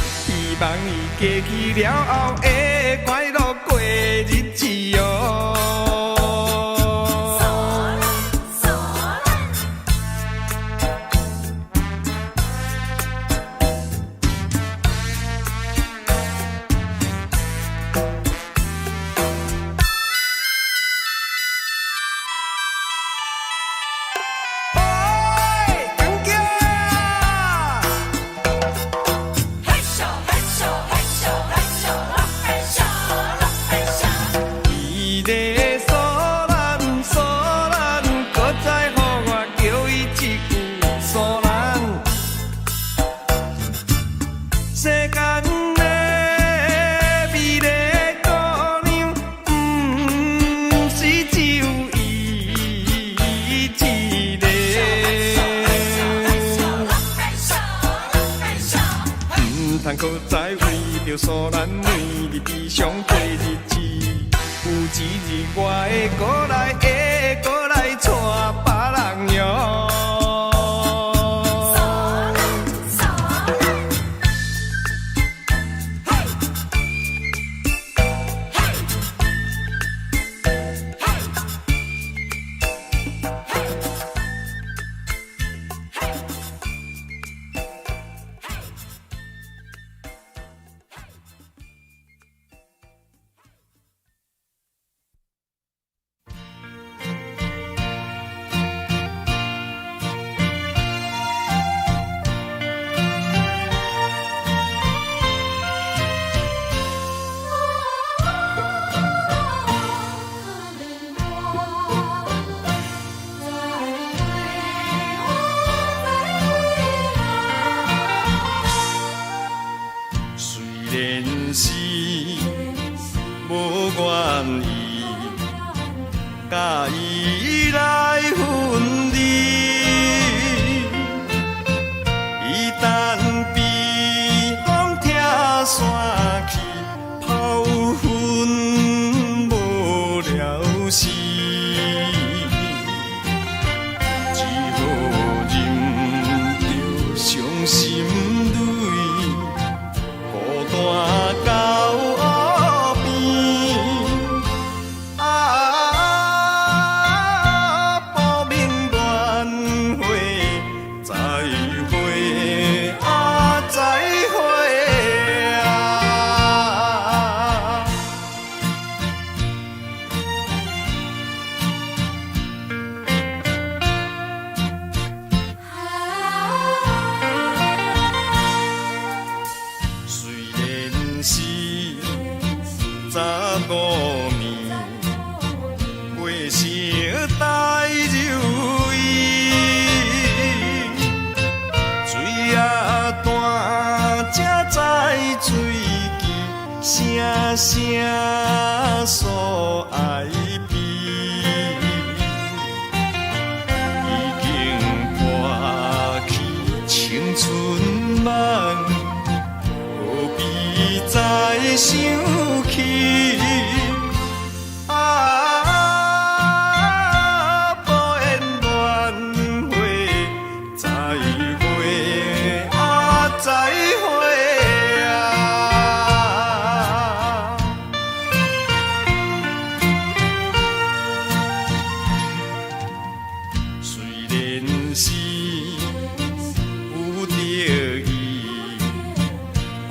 希望伊过去了后会快乐过日子哦。通搁再为着所咱每日悲伤过日子，有一日我会搁来带别人哟。声所爱悲，已经破去青春梦，何必再想起？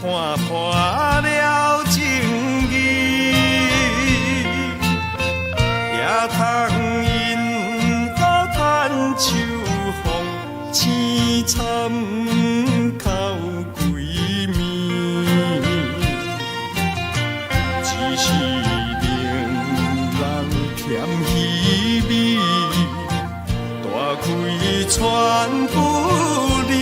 看破了情义，也通因果叹秋风，凄惨哭几暝。只是令人添稀微，大开全不离。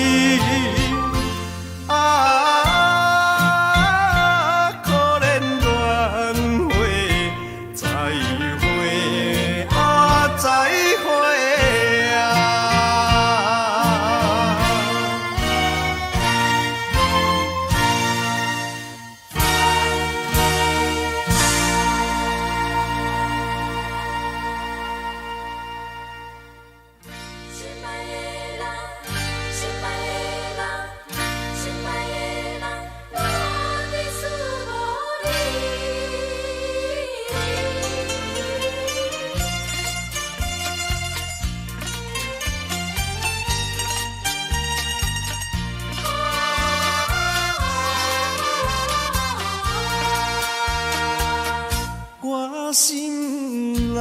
心内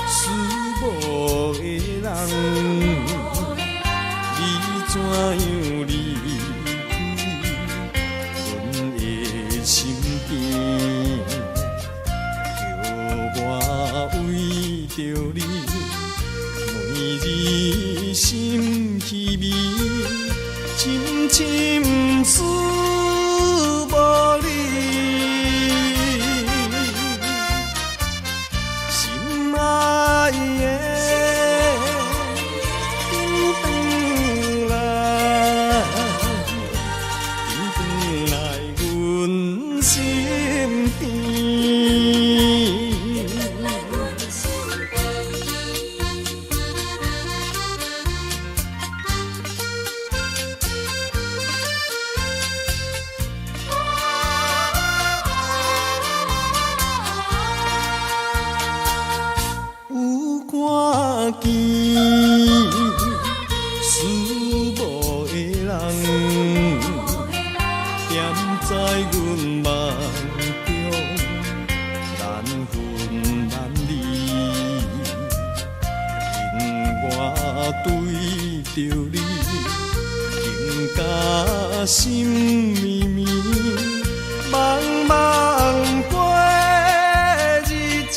思无的人，你怎样离开阮的身边？叫我为着你，每日心稀微，深深思无你。爱的回来阮身边。看见思无的人，踮在阮梦中，难分难离。因我对着你，情甲心绵绵，茫茫过日子。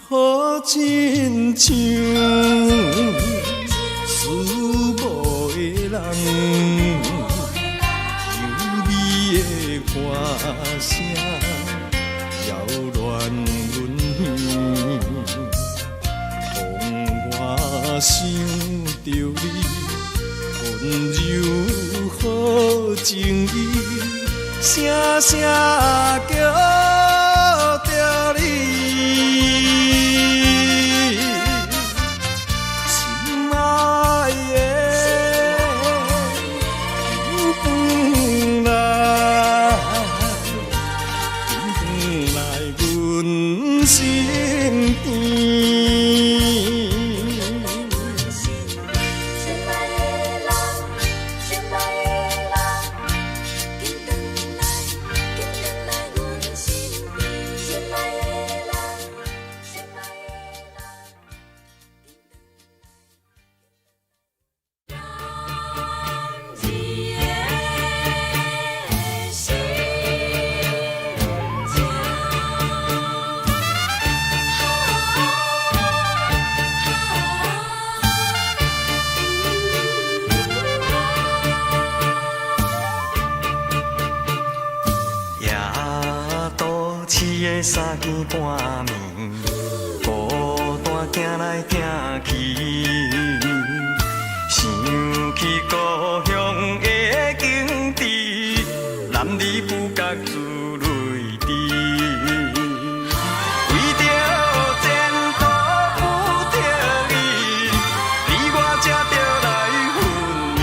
好亲像思无的人，幽微的歌声扰乱阮耳，让我想着你，温柔好情意，声声叫着你。身边。的三更半暝，孤单行来行去，想起故乡的景致，男儿不觉自泪滴。为着前途不得已，你我才着来分离。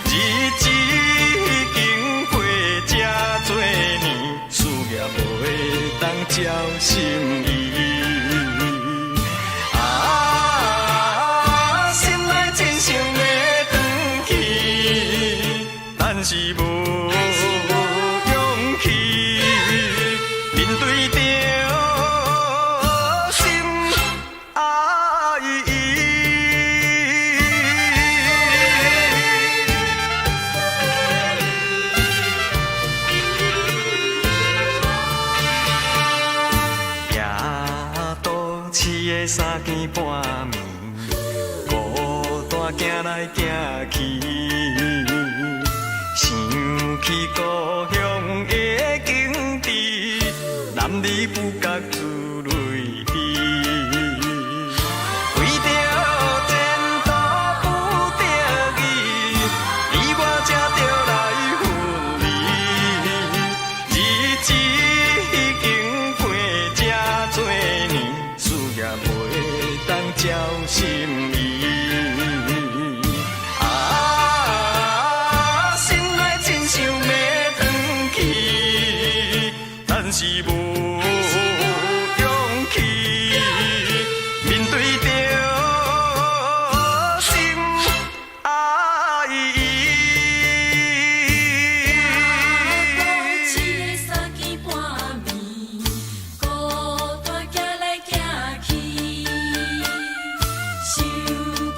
日子已经过这多年，思念无会当照心意。但是无勇气面对着心爱伊。夜都市的三更半暝，孤单行来行去。想起故乡的景致，男儿不觉自泪滴。为着前途不得已，你我才着来分离。日子已经过这多年，思念袂当照心意。但是无勇气面对着心爱伊。都市的三更半暝，孤单行来行去，想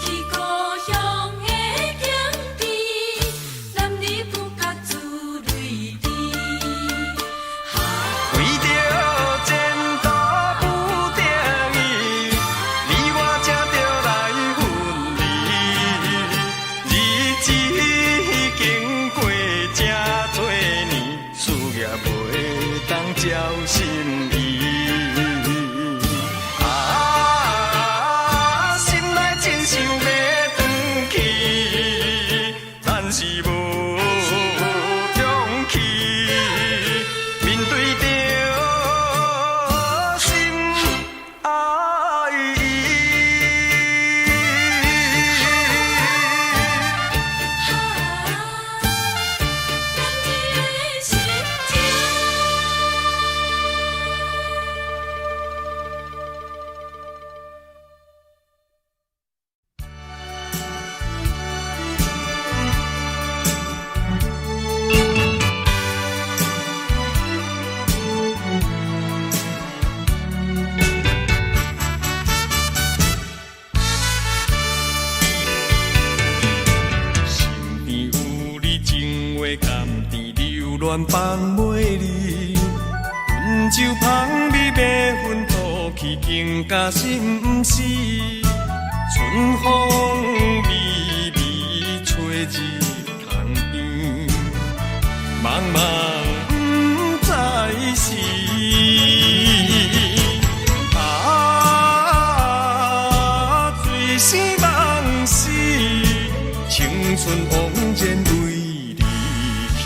起故乡的景致，男儿不觉自泪滴。为着前途不得已，你我才着来分离。日子已经过这多年，思念袂当照心意。心内真想要转去，但是无勇气面对着心爱伊。身边有你情话甘甜，留恋放袂离。温酒芳味要分吐去，更加心事。春风微微吹入窗边，茫茫不知是。醉生梦死，青春枉然为你去。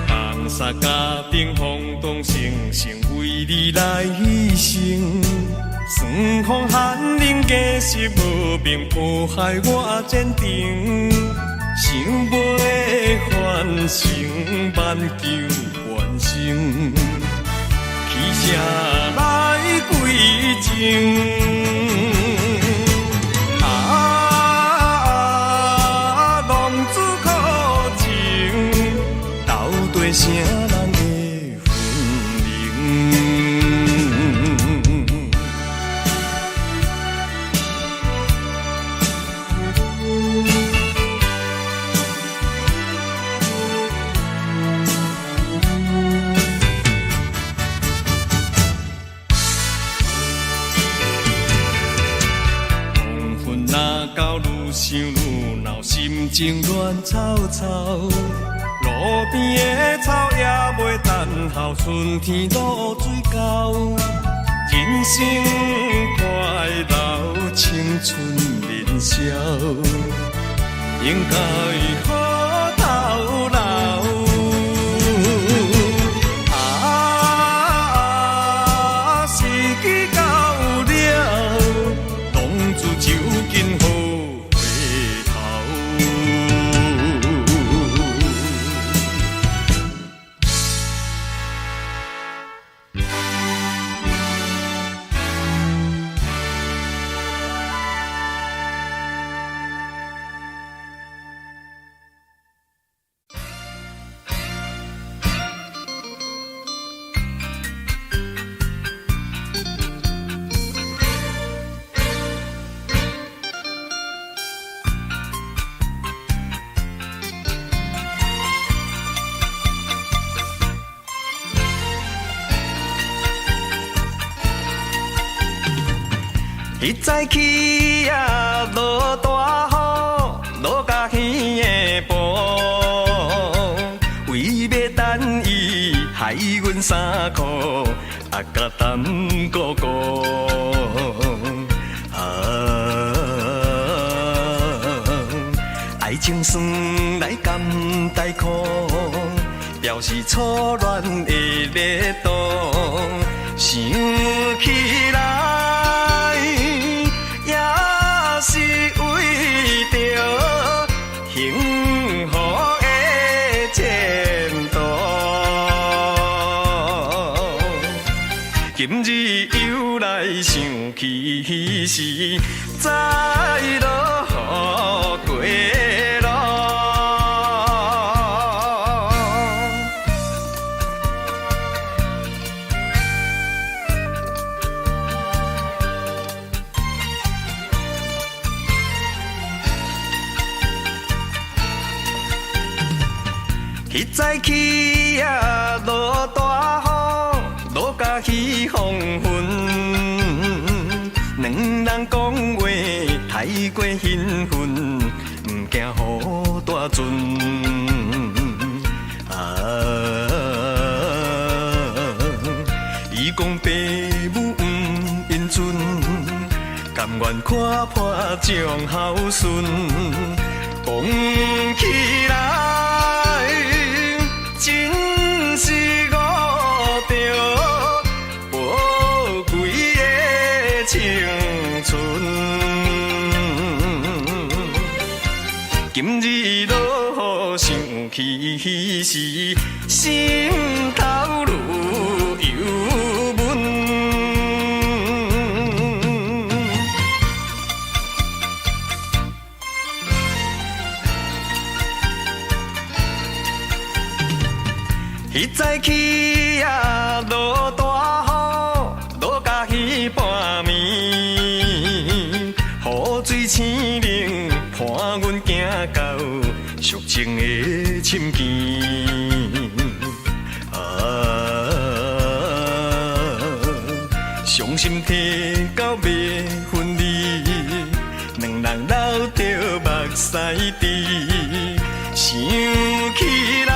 放下家庭轰动成成，为你来牺牲。酸风寒冷，假实无明，破坏我坚定。想要翻身，挽救完成，起声来归情。浪子苦情，斗地啥人会分明？到愈想愈恼，心情乱糟糟。路边的草也袂等候，春天露水高。人生快乐，青春年少，应该好透老。时机到了，浪子就紧好回头。迄早起啊，落大雨，落甲耳的布，为要等伊害阮衫裤，啊甲淡糊糊。爱情酸来甘带苦，表示初恋的热度，想起来。是为着幸福的前途，今日又来想起时，再落过路。迄早起啊，落大雨，落甲起黄昏。两人讲话太过兴奋，毋惊雨大阵。伊讲爸母毋因准，甘愿看破将孝顺，讲起来。真是误着宝贵的青春，今日落雨想起时，心头愈忧闷。迄早起啊，落大雨，落甲迄半暝，雨水清冷，伴阮行到俗情的深涧。伤心提到要分离，两人流着目屎滴，想起来。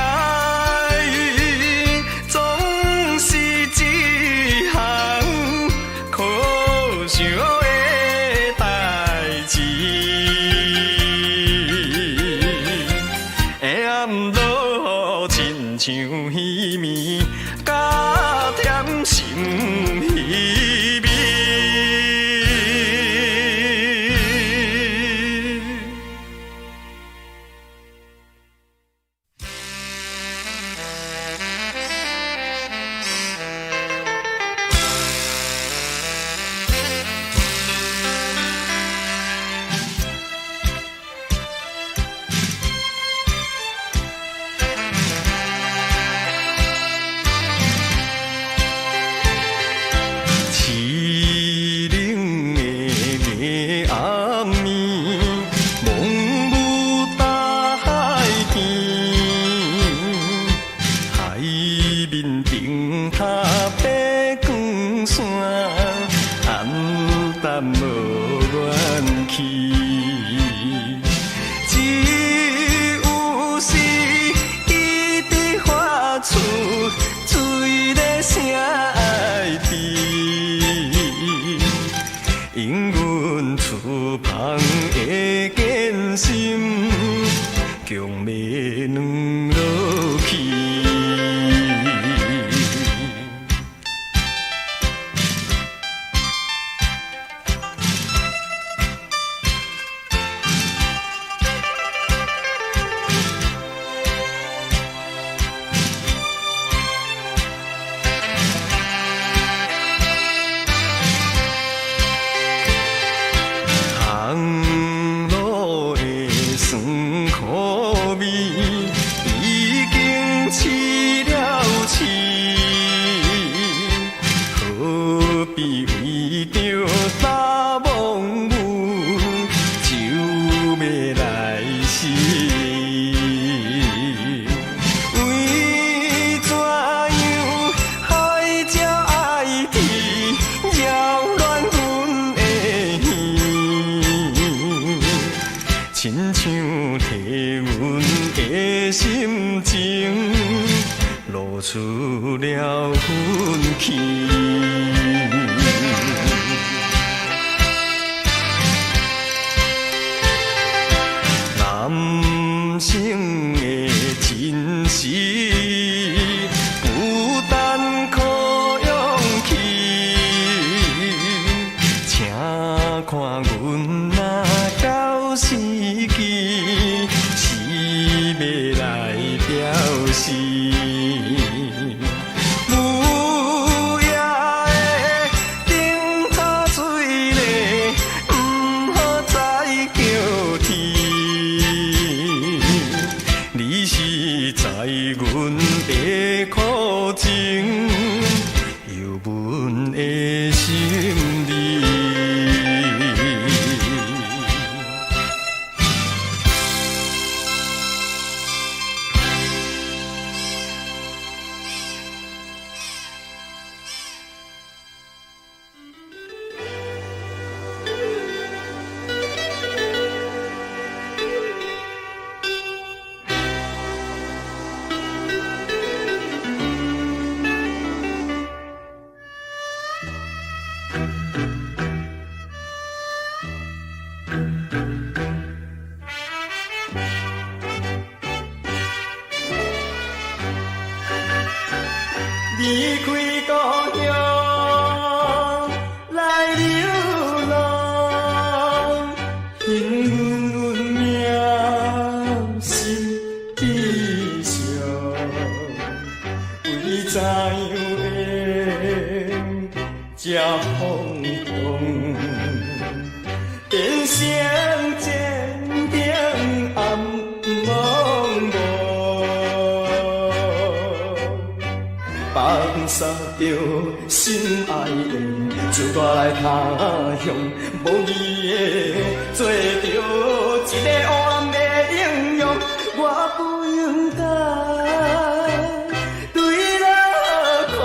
想的代志，下暗落雨亲像稀绵，加添心稀微。淡无怨气。阮厝旁的建心，强要软落去。红路的酸苦味，已经饲了饲，何必为着打梦舞就要来死？为怎样海才爱天，扰乱阮的耳？亲像替阮的心情露出了痕迹。男性的真实，孤单可勇气，请看阮若到死期，是要来表示。母爷的顶塔水嘞，唔好再叫天。你是知阮的苦情，有阮的心里。离开故乡来流浪，幸运命心悲伤，为怎样会这风风，变成渐渐暗茫茫。放下着心爱的，就我来他乡，无义的做着一个黑暗的英雄，我不应该对他可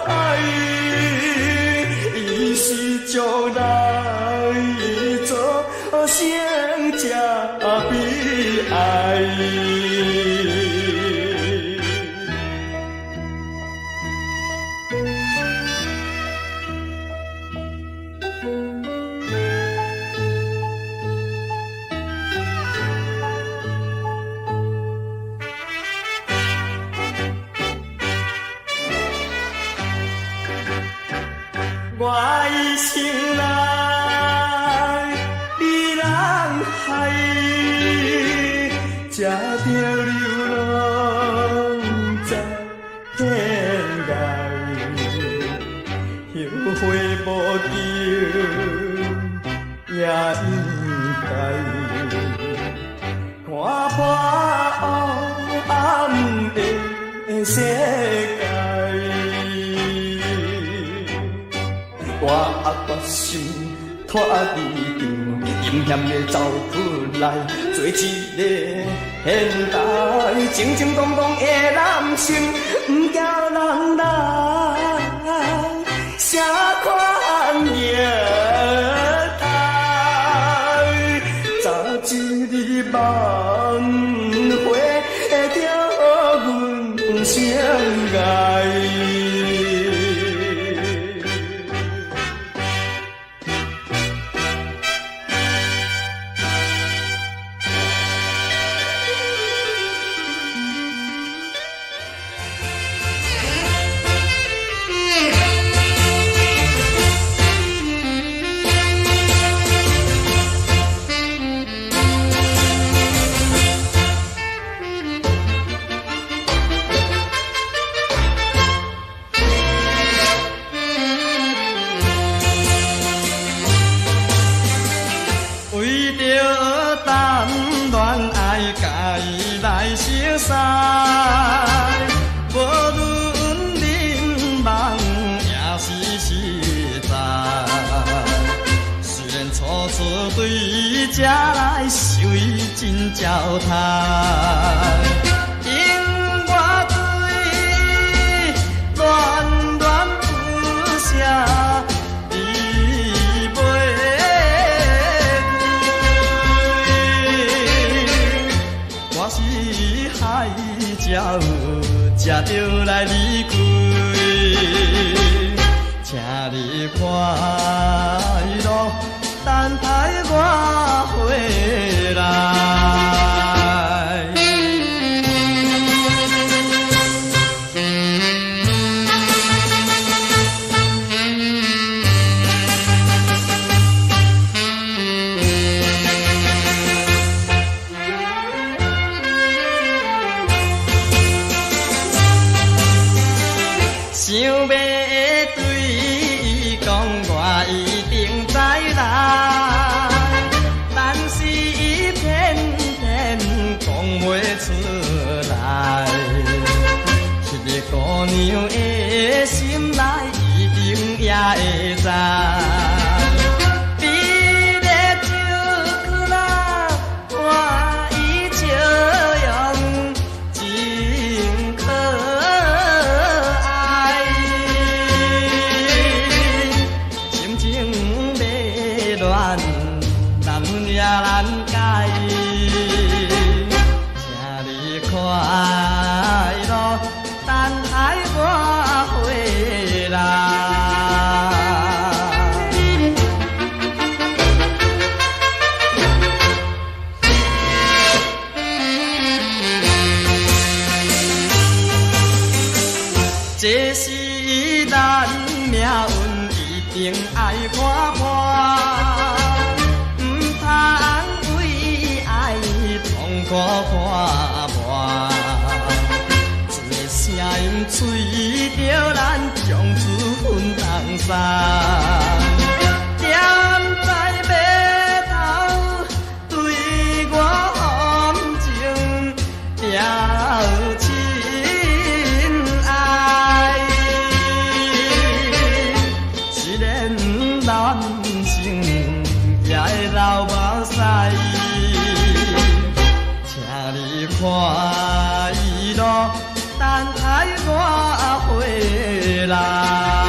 爱，伊是将来做成这悲哀。我一生来被人害，吃着流浪在天涯，后悔无救也应该，看破黑暗的世界。我决心脱离场，阴险的走出来，做一个现代清清光光的男性，不惊人来写款月台，早一日挽回着阮相爱。为着谈恋爱，甲伊来相杀，无论眠梦也是实在。虽然初次对这来受伊真焦炭，因我对伊恋恋不舍。海鸟食着来离开，请你快乐等待我回来。想要对伊讲，我一定再来，但是伊偏偏讲袂出来。迄个姑娘的心内一定也会知。难解，请你快乐等待我回来。这是咱命运一定爱看破。我看破，一个声音催着咱从此分东山，踮在码头对我含情表亲爱。虽然咱心也会流目屎。请你快乐等待我回来。